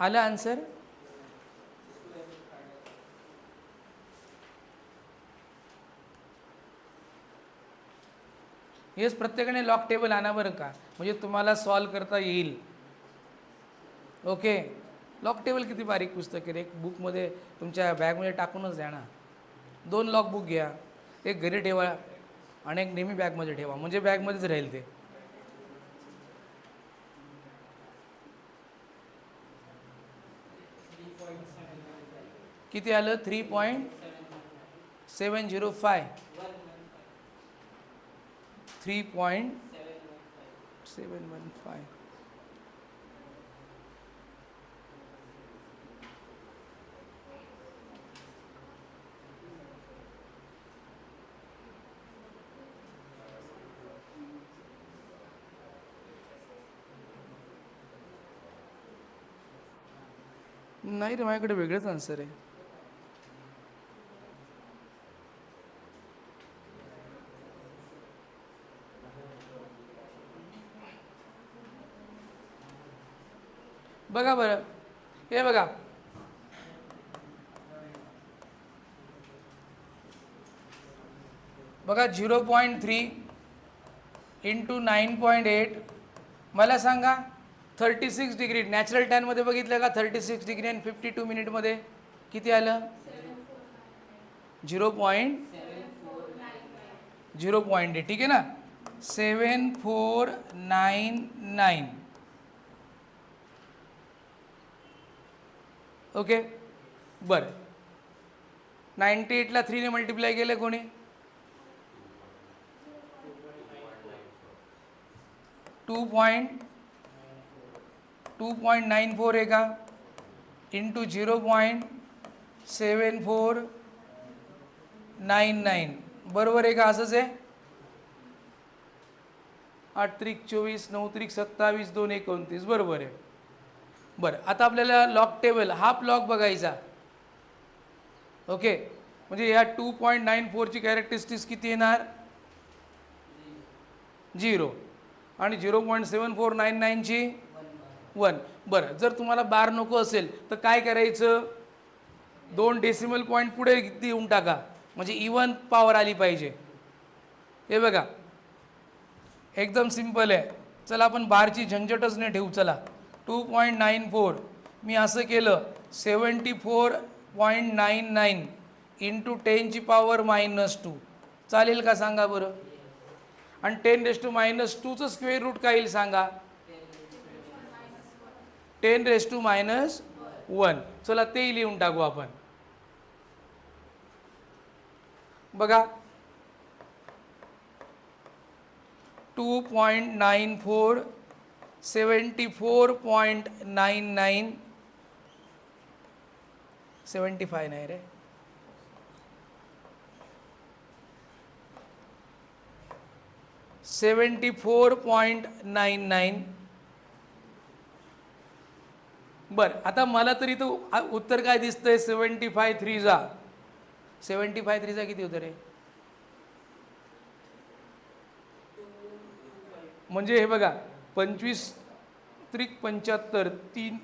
आलं आन्सर. हेच प्रत्येकाने लॉग टेबल आणा बरं का, म्हणजे तुम्हाला सॉल्व करता येईल. ओके. लॉग टेबल किती बारीक पुस्तक आहे रे. एक बुकमध्ये तुमच्या बॅगमध्ये टाकूनच द्या ना. 2 लॉग बुक घ्या, एक घरी ठेवा आणि एक नेहमी बॅगमध्ये ठेवा, म्हणजे बॅगमध्येच राहील ते. किती आलं 3.705. 3.715. नाही रे माझ्याकडे वेगळंच आन्सर आहे. बघा बरं हे बघा बघा 0.3 × 9.8. मला सांगा 36 डिग्री नॅचरल टॅनमध्ये बघितलं का 36 डिग्री आणि 52 मिनिटमध्ये किती आलं 0.8. ठीक आहे ना 7499. ओके बरं 98ला 3ने मल्टिप्लाय केलं कोणी 2.94 आहे का इंटू 0.7499 बरोबर आहे का असंच आहे 8 त्रिक 24 9 त्रिक 27 2 29 बरोबर आहे. बरं आता आपल्याला लॉग टेबल हाफ लॉग बघायचा. ओके म्हणजे या 2.94ची कॅरेक्टरिस्टिक्स किती येणार 0 आणि 0.7499ची 1. बरं जर तुम्हाला बार नको असेल तर काय करायचं 2 डेसिमल पॉईंट पुढे देऊन टाका म्हणजे इवन पॉवर आली पाहिजे. हे बघा एकदम सिंपल आहे. चला आपण बारची झंझटच नाही ठेवू. चला 2.94 मी असं केलं 74.99 इंटू 10⁻⁻² चालेल का सांगा बरं. आणि 10⁻⁻²चं स्क्वेअर रूट काय येईल सांगा 10⁻⁻1. चला ते लिहून टाकू आपण. बघा 2.94 74.99 75 नाही रे 74.99. बरं आता मला तरी तो उत्तर काय दिसतंय 75 3 75 3 किती होतं रे म्हणजे हे बघा 25 त्रिक 75 3,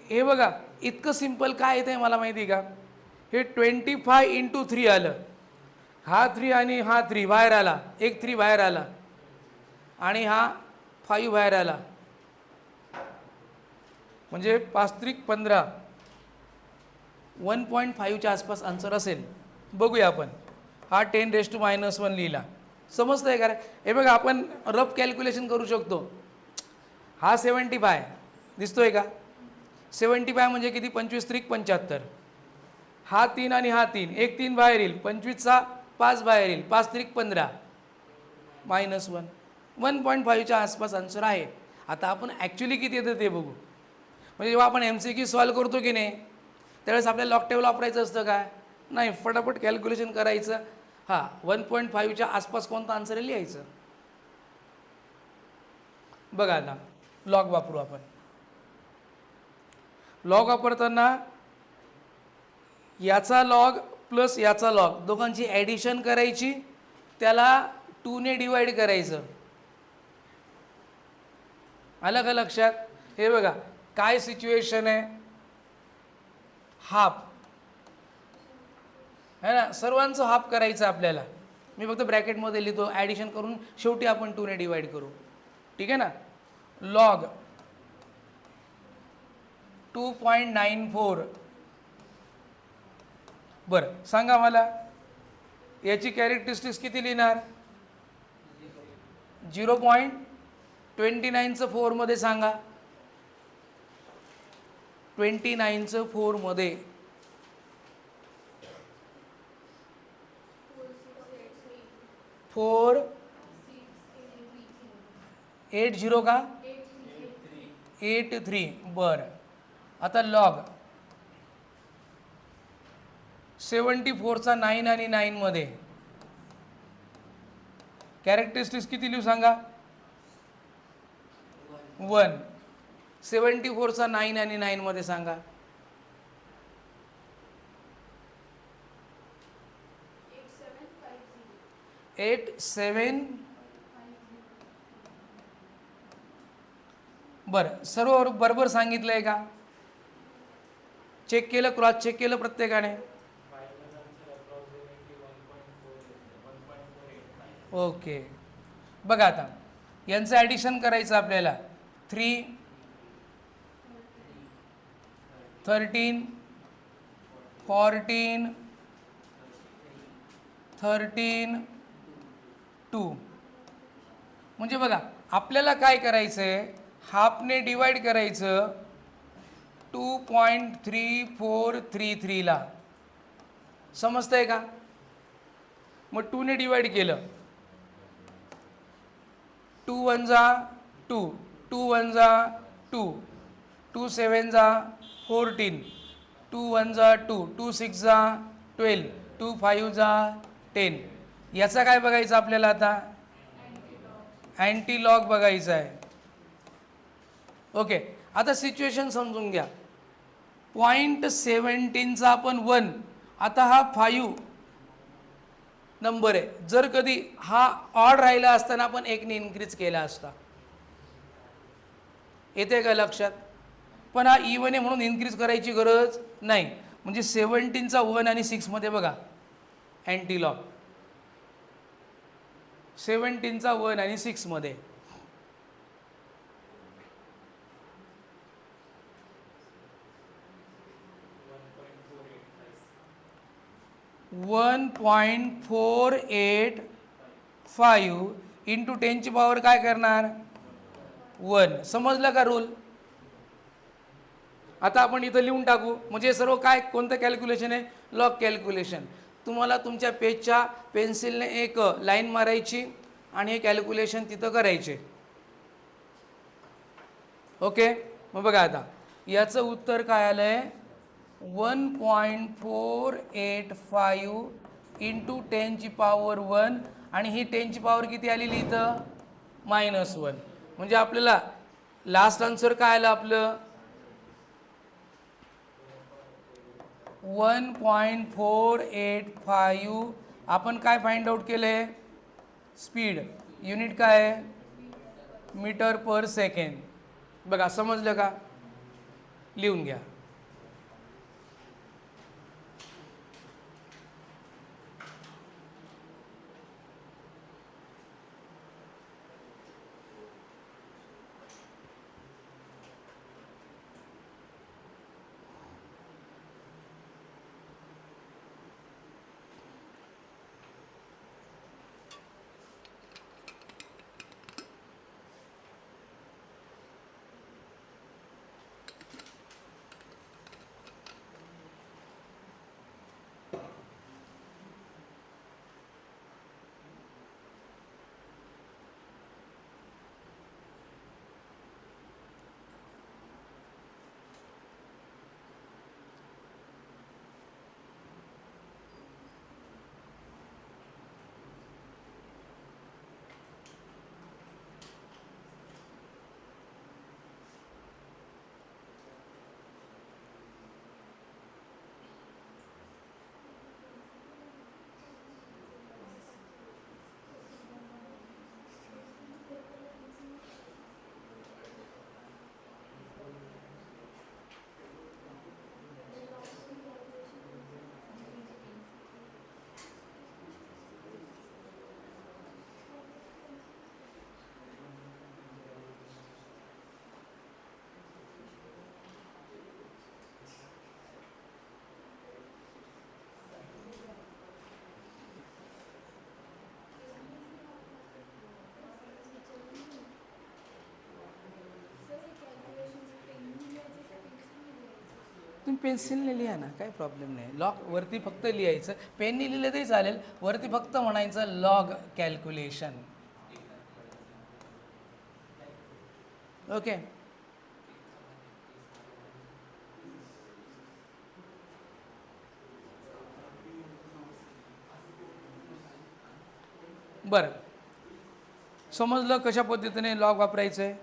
हे बघा इतकं सिंपल काय येतं आहे मला माहिती आहे का, हे 25 × 3 आलं, हा 3 आणि हा 3 बाहेर आला, एक 3 बाहेर आला आणि हा 5 बाहेर आला, म्हणजे 5 त्रिक 15, 1.5च्या आसपास आन्सर असेल. बघूया आपण. हा 10⁻⁻1 लिहिला. समजतं आहे का रे? हे बघा आपण रफ कॅल्क्युलेशन करू शकतो. हा 75 दिसतोय का, 75 म्हणजे किती, 25 त्रिक 75, हा 3 आणि हा 3, एक 3 बाहेर येईल, 25चा 5 बाहेर येईल, 5 त्रिक 15 -1, 1.5च्या आसपास आन्सर आहे. आता आपण ॲक्च्युली किती येतं ते बघू. म्हणजे जेव्हा आपण MCQ सॉल्व करतो की नाही, त्यावेळेस आपल्याला लॉग टेबल वापरायचं असतं काय, नाही, फटाफट कॅल्क्युलेशन करायचं. हां, 1.5च्या आसपास कोणता आन्सर आहे लिहायचं. बघा आता लॉग वापरू आपण. लॉग वापरताना याचा लॉग प्लस याचा लॉग दोघांची ॲडिशन करायची, त्याला 2 ने डिवाईड करायचं. आलं का लक्षात? हे बघा काय सिच्युएशन आहे, हाफ है ना, सर्वांचं हाफ करायचं आपल्याला. मी फक्त ब्रॅकेटमध्ये लिहितो, ॲडिशन करून शेवटी आपण 2 ने डिवाईड करू. ठीक आहे ना. लॉग 2.94, बरं सांगा मला याची कॅरेक्टरिस्टिक्स किती लिहिणार, 0.29चं 4 मध्ये सांगा, 29चं 4 मध्ये 480 का 83. बरं आता लॉग 74चा 9 आणि 9 मध्ये कॅरेक्टरिस्टिक्स किती लिहू सांगा, 1. 74चा 9 आणि 9 मध्ये सांगा, 87. बरं सर्व बरोबर सांगितलं आहे का, चेक केलं, क्रॉस चेक केलं प्रत्येकाने. ओके बघा आता यांचं ॲडिशन करायचं आपल्याला, 3, 13, 14, 13, 2. म्हणजे बघा आपल्याला काय करायचं आहे, हाफने डिवाईड करायचं 2.3433 ला. समजतंय का. मग 2 ने डिवाईड केलं, 2 1 जा 2, 2 1 जा 2, 2 7 जा 14, 2 1 जा 2, 2 6 जा 12, 2 5 जा 10. याचा काय बघायचं आपल्याला आता, अँटी लॉग बघायचा आहे. ओके आता सिच्युएशन समजून घ्या. 0.17चा आपण 1, आता हा 5 नंबर आहे, जर कधी हा ऑड राहिला असताना आपण 1 ने इन्क्रीज केला असता. येते का लक्षात. पण हा इवन आहे म्हणून इन्क्रीज करायची गरज नाही. म्हणजे 17चा 1 आणि 6 मध्ये बघा अँटी लॉग, 17चा 1 आणि 6 मध्ये 1.485 इंटू 10ची पॉवर काय करणार 1. समजलं का रूल. आता आपण इथं लिहून टाकू. म्हणजे सर्व काय कोणतं कॅल्क्युलेशन आहे, लॉग कॅल्क्युलेशन. तुम्हाला तुमच्या पेजच्या पेन्सिलने एक लाईन मारायची आणि हे कॅल्क्युलेशन तिथं करायचे. ओके मग बघा आता याचं उत्तर काय आलं आहे, 1.485 इंटू 10ची पॉवर 1 आणि ही 10ची पॉवर किती आलेली इथं -1. म्हणजे आपल्याला लास्ट आन्सर काय आलं आपलं 1.485. आपण काय फाइंड आउट केलं आहे, स्पीड. युनिट काय आहे? Metre per second. बघा समजलं का? लिहून घ्या. तुम्ही पेन्सिलने लिहा ना, काही प्रॉब्लेम नाही. लॉग वरती फक्त लिहायचं, पेनने लिहिलं तरी चालेल. वरती फक्त म्हणायचं लॉग कॅल्क्युलेशन. ओके. बरं, समजलं कशा पद्धतीने लॉग वापरायचं आहे?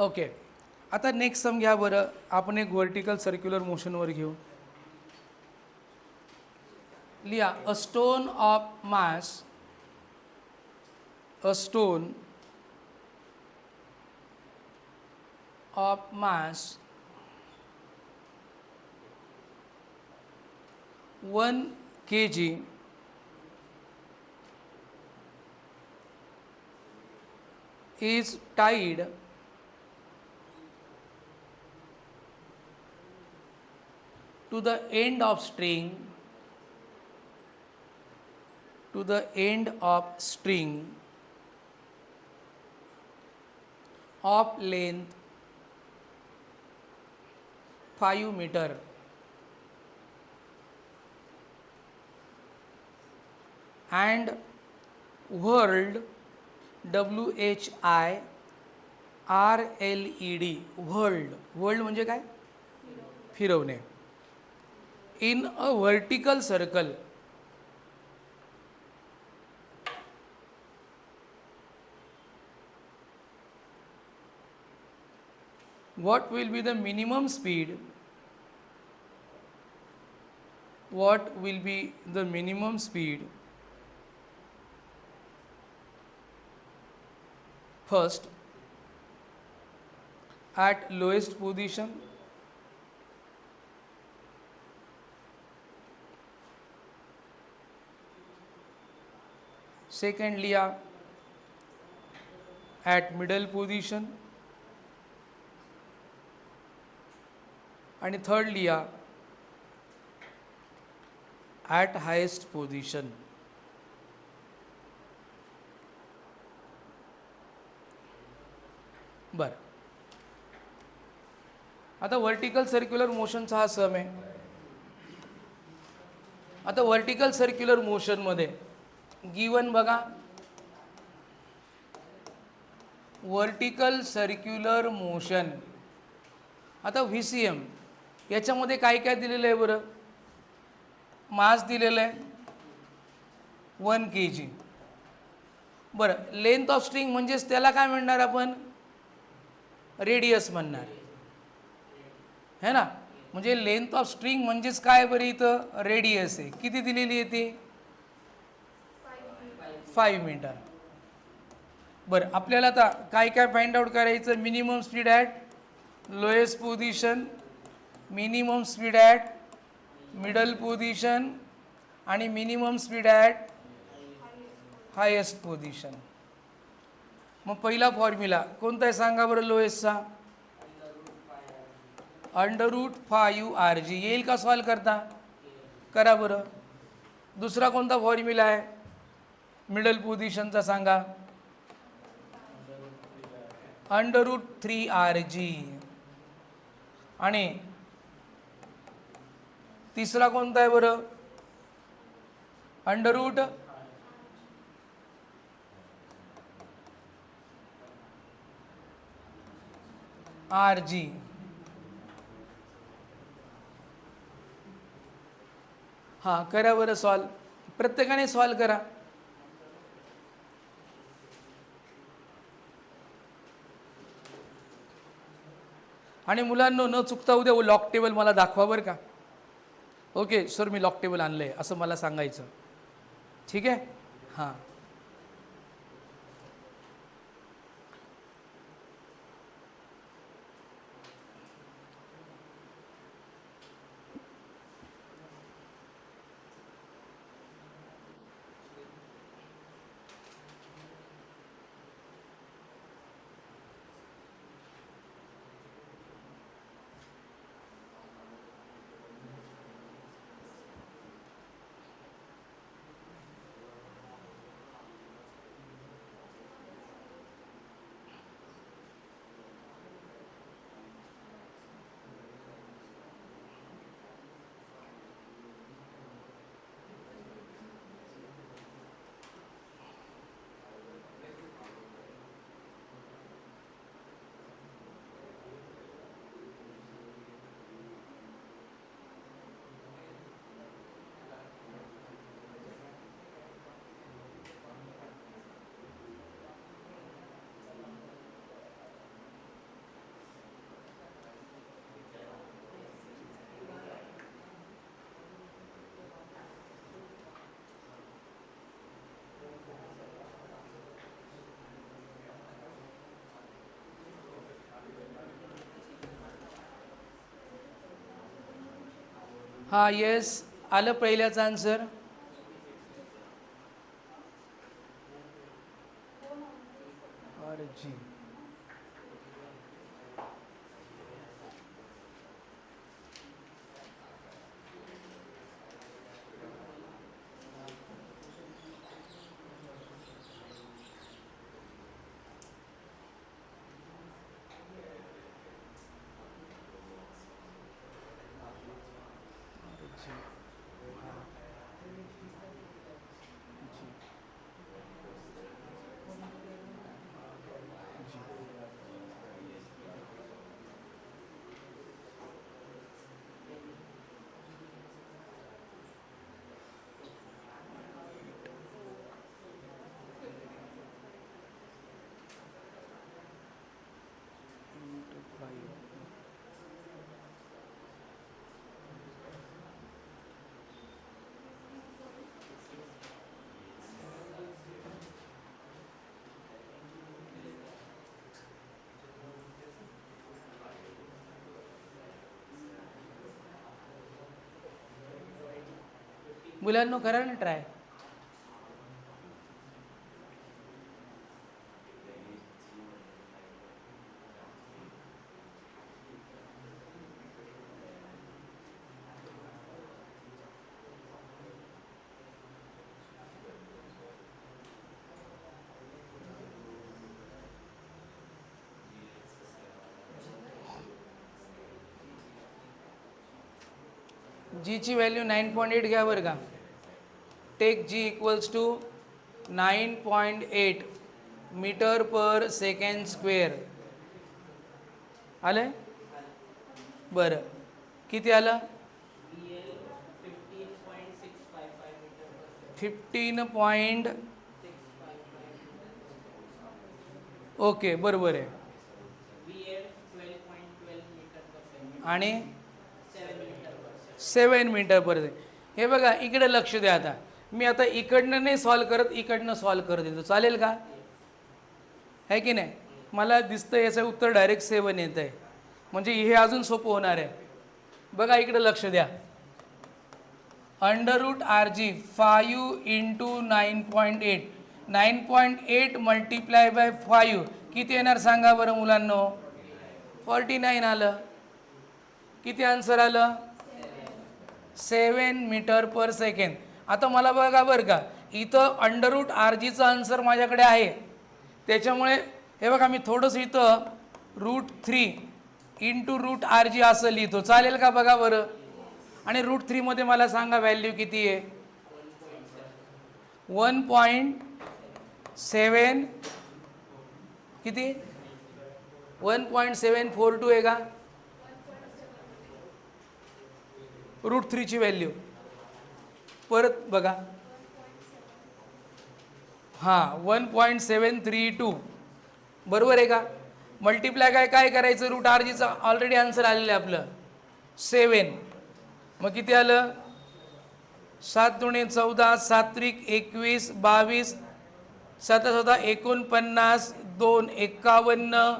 ओके. आता नेक्स्ट सम घ्या बरं. आपण एक व्हर्टिकल सर्क्युलर मोशनवर घेऊ. लिहा, a stone of mass 1 kg is tied to the end of string of length 5 meter and whirled WHIRLED. व्हर्ल्ड म्हणजे काय? फिरवणे. In a vertical circle what will be the minimum speed? First, at lowest position. Secondly, at middle position. आणि thirdly, at highest position. बरं, आता vertical circular मोशनचा हा सम आहे. आता vertical circular मोशनमध्ये given बघा, व्हर्टिकल सर्क्युलर मोशन. आता VCM याच्यामध्ये काय काय दिलेलं आहे बरं? मास दिलेलं आहे 1 kg. बरं, लेंथ ऑफ स्ट्रिंग म्हणजेच त्याला काय म्हणणार आपण? रेडियस म्हणणार है ना. म्हणजे लेंथ ऑफ स्ट्रिंग म्हणजेच काय बरं? इथं रेडियस आहे. किती दिलेली आहे ती? 5 मीटर. बरं, आपल्याला आता काय काय फाइंड आउट करायचं? Minimum speed at lowest position, minimum speed at middle position आणि minimum speed at highest position. मग पहिला फॉर्म्युला कोणता आहे सांगा बरं? लोएस्टचा √5 येईल का सॉल्व करता? करा बरं. दुसरा कोणता फॉर्म्युला आहे मिडल पोझिशनचा सांगा? √3 आणि तिसरा कोणता आहे बरं? √r. हां, करा बरं सॉल्व. प्रत्येकाने सॉल्व करा. आणि मुलांनो, न चुकता उद्या लॉक टेबल मला दाखवा बरं का. ओके सर, मी लॉक टेबल आणलं आहे असं मला सांगायचं. ठीक आहे. हां, हां, येस आलं पहिल्याचं आन्सर. RG. मुलांनो, करा ना ट्राय. जीची व्हॅल्यू 9.8 घ्या बरं का. Take G equals to 9.8 metre per second square. आलं बरं, किती आलं? 15. ओके बरोबर आहे. आणि 7 मीटर पर सेकंड. हे बघा इकडे लक्ष द्या. आता मी आता इकडनं नाही सॉल्व करत, इकडनं सॉल्व करत येतो, चालेल का? आहे की नाही? मला दिसतं याचं उत्तर डायरेक्ट 7 येत आहे, म्हणजे हे अजून सोपं होणार आहे. बघा इकडे लक्ष द्या. √RG 5 इंटू 9.8, 9.8 मल्टिप्लाय बाय 5 किती येणार सांगा बरं मुलांनो? 49 आलं. किती आन्सर आलं? 7 मीटर पर सेकंड. आता मला बघा बरं का, इथं √RGचा आन्सर माझ्याकडे आहे, त्याच्यामुळे हे बघा मी थोडंसं इथं √3 इंटू √RG असं लिहितो, चालेल का? बघा बरं. आणि √3 मध्ये मला सांगा व्हॅल्यू किती आहे? 1.7 किती? 1.742 आहे का √3ची व्हॅल्यू? परत बघा. हां 1.732 बरोबर आहे का? मल्टिप्लाय काय करायचं? √RGचा ऑलरेडी आन्सर आलेलं आहे आपलं 7. मग किती आलं? 7 दुणे 14, 7 त्रिक 21, 22, 7 49, 2 51,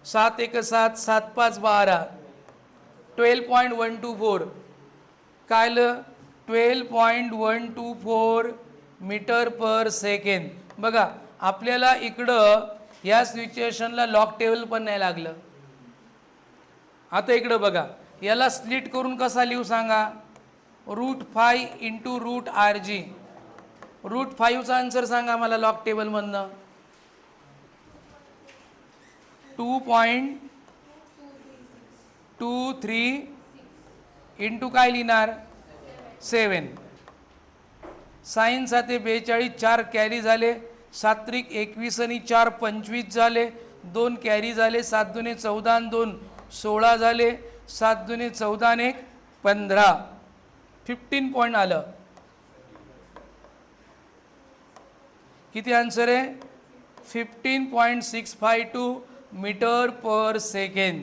7 1 7, 7 5 12, 12.124. काय आलं? 12.124 मीटर पर सेकंड. बघा आपल्याला इकडं या सिच्युएशनला लॉग टेबल पण नाही लागलं. आता इकडं बघा, याला स्प्लिट करून कसा लिहू सांगा? √5 इंटू √RG. √5चा आन्सर सांगा मला लॉग टेबलमधनं. 2.23 इंटू काय लिहिणार? 7. साईन 7 42, 4 कॅरी झाले, 7 त्रिक 21 आणि 4 25 झाले, 2 कॅरी झाले, 7 दुणे 14 आणि 2 16 झाले, 7 दुणे 14 आणि 1 15. 15 पॉईंट आलं. किती आन्सर आहे? 15.652 मीटर पर सेकंड.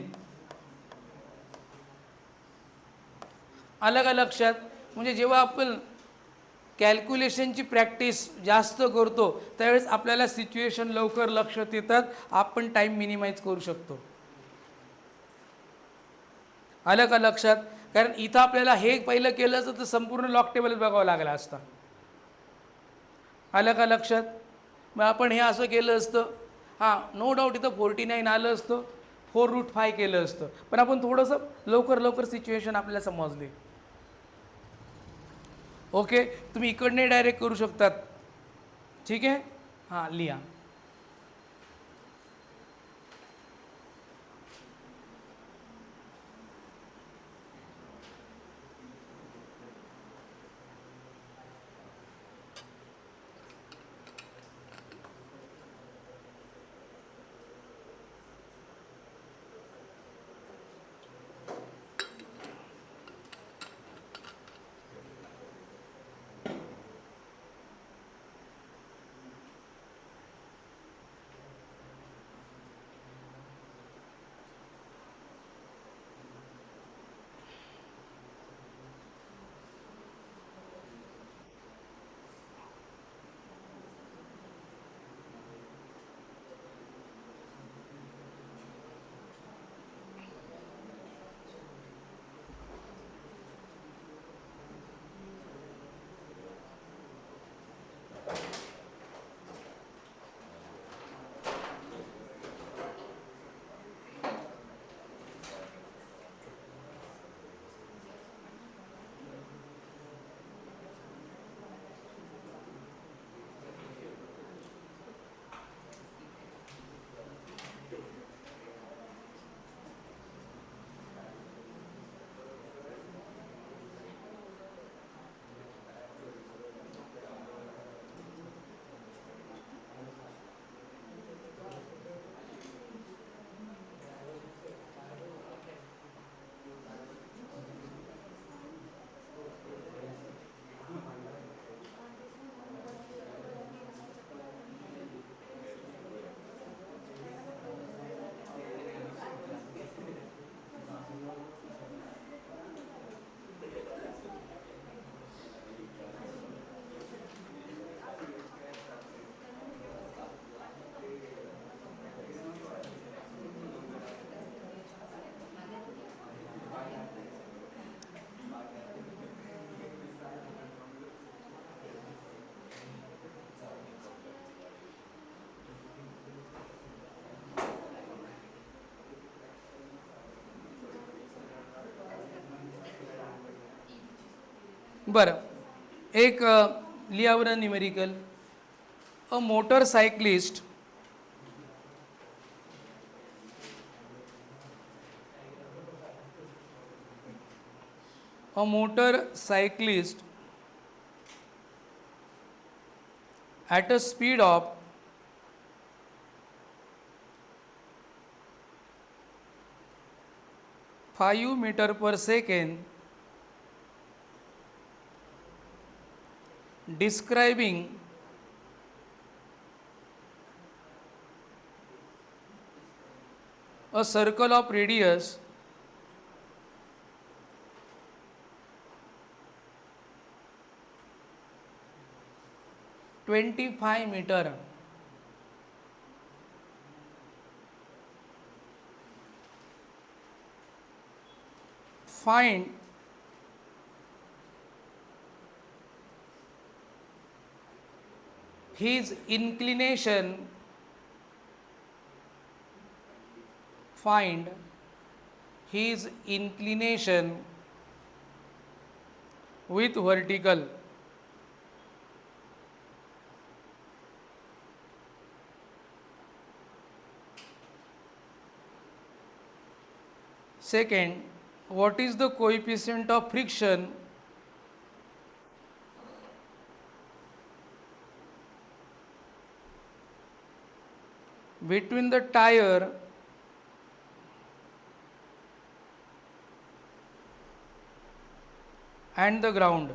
आलं का लक्षात? म्हणजे जेव्हा आपण कॅल्क्युलेशनची प्रॅक्टिस जास्त करतो त्यावेळेस आपल्याला सिच्युएशन लवकर लक्षात येतात, आपण टाईम मिनिमाइज करू शकतो. आलं का लक्षात? कारण इथं आपल्याला हे पहिलं केलं असतं तर संपूर्ण लॉग टेबल बघावं लागला असता. आलं का लक्षात? मग आपण हे असं केलं असतं, हां नो डाऊट इथं 49 आलं असतं, 4√5 केलं असतं, पण आपण थोडंसं लवकर सिच्युएशन आपल्याला समजली. ओके, तुम्ही इकडने डायरेक्ट करू शकतात. ठीक आहे, हां लिहा. बरं, एक लिहावं numerical. A motorcyclist at a speed of 5 meter per second, describing a circle of radius 25 meter. Find his inclination. Find his inclination with vertical. Second, what is the coefficient of friction between the tire and the ground?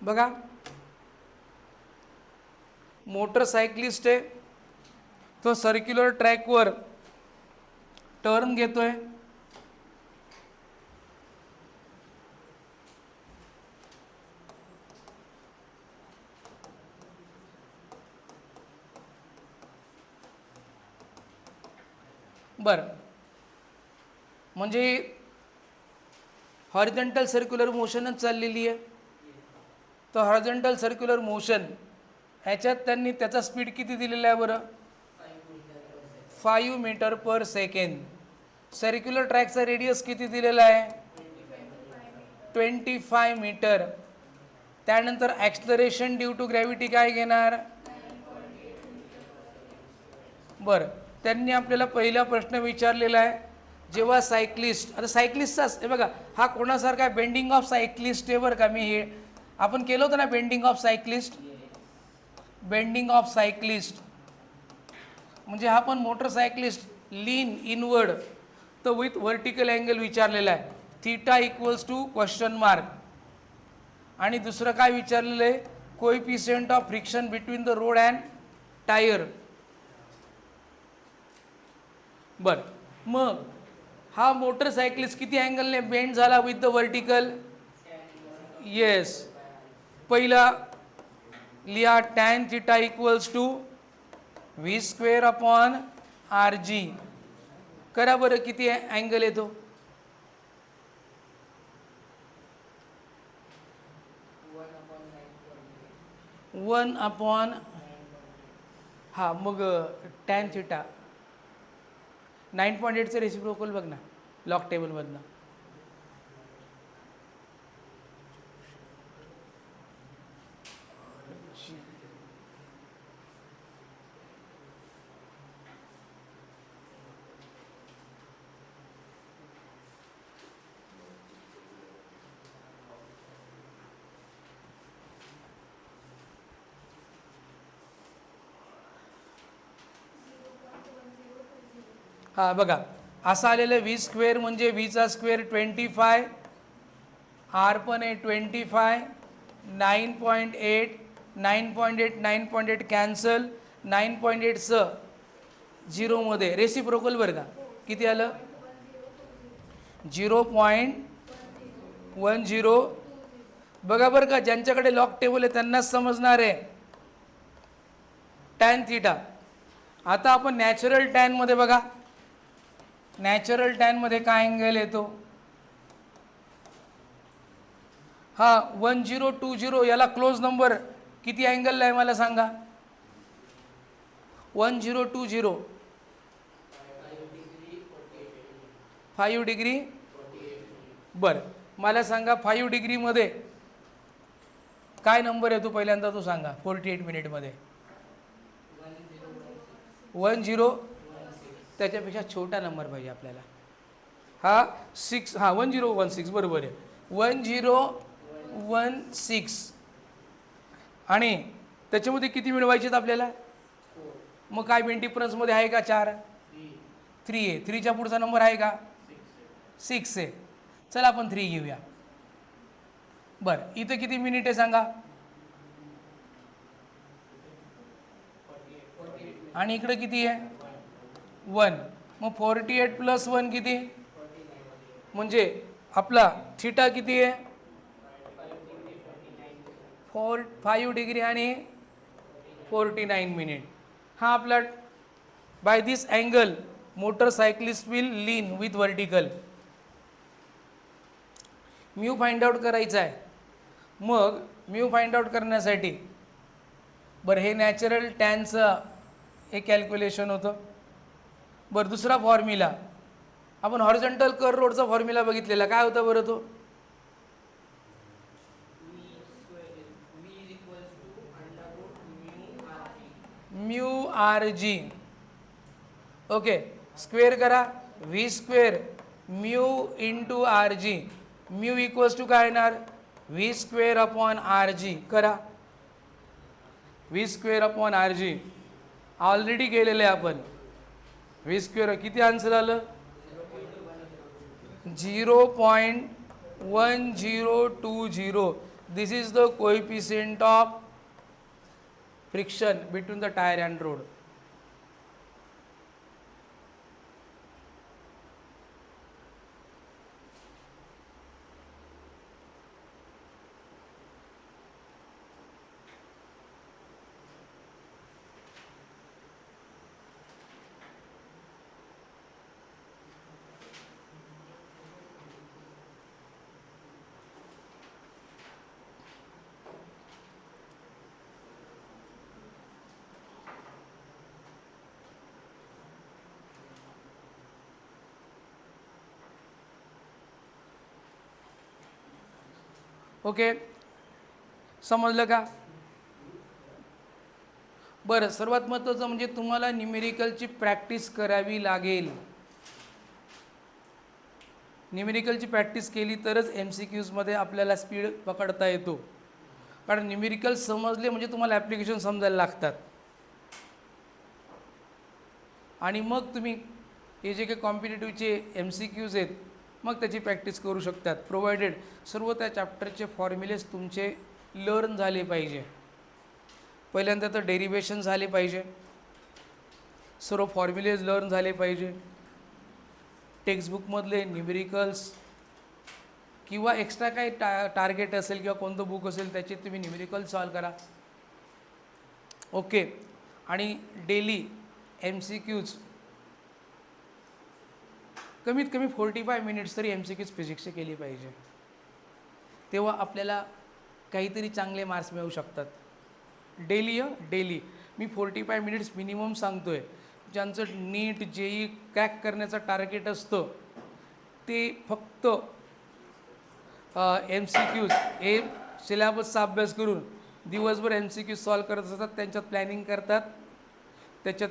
बघा, मोटरसायक्लिस्ट आहे, तो circular ट्रॅकवर turn घेतोय. बरं, म्हणजे horizontal circular मोशनच चाललेली आहे. तर हॉरिझॉन्टल सर्क्युलर मोशन ह्याच्यात त्यांनी त्याचा स्पीड किती दिलेला आहे बरं? 5 metre per second. Circular ट्रॅकचा radius किती दिलेला आहे? 25 मीटर. त्यानंतर ॲक्सलरेशन ड्यू टू ग्रॅव्हिटी काय घेणार? बरं, त्यांनी आपल्याला पहिला प्रश्न विचारलेला आहे, जेव्हा सायक्लिस्ट, आता सायक्लिस्टचाच हे बघा, हा कोणासारखा आहे? बेंडिंग ऑफ सायक्लिस्ट आहे बरं का. मी हे आपण केलं होतं ना, bending of cyclist. Bending of cyclist म्हणजे हा पण मोटरसायक्लिस्ट लीन इनवर्ड, तर विथ व्हर्टिकल अँगल विचारलेला आहे. Theta equals to question mark. आणि दुसरं काय विचारलेलं आहे? Coefficient of friction between the road and tyre. बरं, मग हा मोटरसायक्लिस्ट किती अँगलने बेंड झाला विथ द व्हर्टिकल? येस, पहिला लिहा tan theta equals to V square upon R G. करा बरं, किती अँगल येतो? वन अपॉन, हा मग टॅन थिटा 9.8चं रेसिप्रोकल बघ ना लॉग टेबलमधनं. हां बघा, असं आलेलं व्ही स्क्वेअर म्हणजे व्हीचा स्क्वेअर 25, आर पण आहे 25, 9.8, 9.8, 9.8 कॅन्सल, 9.8चं झिरोमध्ये रेसिप्रोकल बरं का. किती आलं? 0.10. बघा बरं का, ज्यांच्याकडे लॉग टेबल आहे त्यांनाच समजणार आहे. Tan theta. आता आपण नॅचरल टॅनमध्ये बघा, नॅचरल टॅनमध्ये काय अँगल येतो? हा 1020, याला क्लोज नंबर किती अँगलला आहे मला सांगा? 1020 5 डिग्री. बरं, मला सांगा 5 डिग्रीमध्ये काय नंबर येतो पहिल्यांदा तो सांगा. 48 मिनिटमध्ये 10. त्याच्यापेक्षा छोटा नंबर पाहिजे आपल्याला. हा 6, हां 1016 बरोबर आहे. 1016 आणि त्याच्यामध्ये किती मिळवायचे आपल्याला. मग काय बिन डिफरन्समध्ये आहे का 4. 3 आहे. 3च्या पुढचा नंबर आहे का 6 आहे. चला आपण 3 घेऊया. बरं, इथं किती मिनिट आहे सांगा. आणि इकडे किती आहे 1. मग 48 + 1 किती, म्हणजे आपला थिटा किती आहे 5 डिग्री आणि 49 मिनिट. हा आपला by this angle motorcyclist will lean with vertical. Mu find out करायचा आहे. मग म्यू फाइंड आउट करण्यासाठी बरं हे नॅचरल टॅनचं हे कॅल्क्युलेशन होतं. बरं, दुसरा फॉर्म्युला आपण हॉरिझॉन्टल कर्व रोडचा फॉर्म्युला बघितलेला. काय होता बरं तो. Mu R G. Okay, square करा. v² mu into R G. Mu equals to काय येणार v² आर जी. करा v² आर जी. ऑलरेडी केलेलं आहे आपण. v² किती आन्सर आलं 0.1020. This is the coefficient of friction between the tyre and road. Okay, समजलं का. बरं, सर्वात महत्त्वाचं म्हणजे तुम्हाला न्यूमेरिकलची प्रॅक्टिस करावी लागेल. न्यूमेरिकलची प्रॅक्टिस केली तरच MCQजमध्ये आपल्याला स्पीड पकडता येतो. कारण न्यूमेरिकल समजले म्हणजे तुम्हाला ॲप्लिकेशन समजायला लागतात. आणि मग तुम्ही हे जे काही कॉम्पिटेटिव्हचे MCQज आहेत मग त्याची प्रॅक्टिस करू शकतात. प्रोव्हाइडेड सर्व त्या चॅप्टरचे फॉर्म्युलेस तुमचे लर्न झाले पाहिजे. पहिल्यांदा तर डेरिवेशन झाले पाहिजे, सर्व फॉर्म्युलेज लर्न झाले पाहिजे. टेक्स्टबुकमधले न्यूमेरिकल्स किंवा एक्स्ट्रा काही टार्गेट असेल किंवा कोणतं बुक असेल त्याचे तुम्ही न्यूमेरिकल सॉल्व करा. ओके, आणि डेली MCQज कमीत कमी 45 मिनिट्स तरी MCQज फिजिक्सचे केली पाहिजे. तेव्हा आपल्याला काहीतरी चांगले मार्क्स मिळू शकतात. डेली मी 45 मिनिट्स मिनिमम सांगतो आहे. ज्यांचं नीट JEE क्रॅक करण्याचं टार्गेट असतं ते फक्त MCQज हे सिलेबसचा अभ्यास करून दिवसभर MCQ सॉल्व करत असतात. त्यांच्यात प्लॅनिंग करतात, त्याच्यात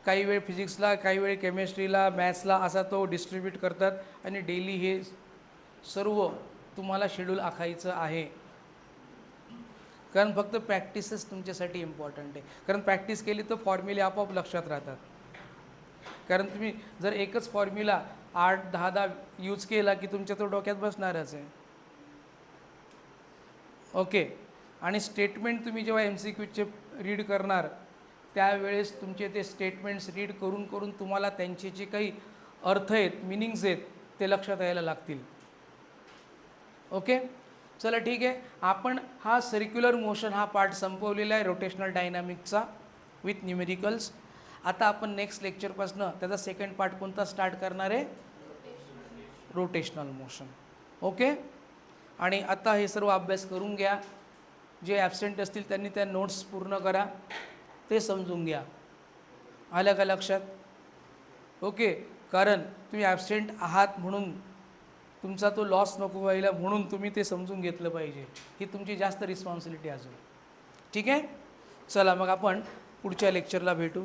काही वेळ फिजिक्सला, काही वेळ केमिस्ट्रीला, मॅथ्सला असा तो डिस्ट्रीब्यूट करतात. आणि डेली हे सर्व तुम्हाला शेड्यूल आखायचं आहे. कारण फक्त प्रॅक्टिसच तुमच्यासाठी इम्पॉर्टंट आहे. कारण प्रॅक्टिस केली तर फॉर्म्युले आपोआप लक्षात राहतात. कारण तुम्ही जर एकच फॉर्म्युला 8-10 यूज केला की तुमच्या तो डोक्यात बसणारच आहे. ओके, आणि स्टेटमेंट तुम्ही जेव्हा MCQचे रीड करणार त्यावेळेस तुमचे ते स्टेटमेंट्स रीड करून करून तुम्हाला त्यांचे जे काही अर्थ आहेत, मिनिंग्स आहेत ते लक्षात यायला लागतील. ओके, चला ठीक आहे. आपण हा सर्क्युलर मोशन हा पार्ट संपवलेला आहे रोटेशनल डायनामिक्सचा विथ न्यूमेरिकल्स. आता आपण नेक्स्ट लेक्चरपासनं त्याचा सेकंड पार्ट कोणता स्टार्ट करणार आहे, रोटेशनल मोशन. ओके, आणि आता हे सर्व अभ्यास करून घ्या. जे ॲबसेंट असतील त्यांनी त्या नोट्स पूर्ण करा, ते समजून घ्या. आलं का लक्षात. ओके, कारण तुम्ही ॲबसेंट आहात म्हणून तुमचा तो लॉस नको व्हायला म्हणून तुम्ही ते समजून घेतलं पाहिजे. ही तुमची जास्त रिस्पॉन्सिबिलिटी अजून. ठीक आहे, चला मग आपण पुढच्या लेक्चरला भेटू.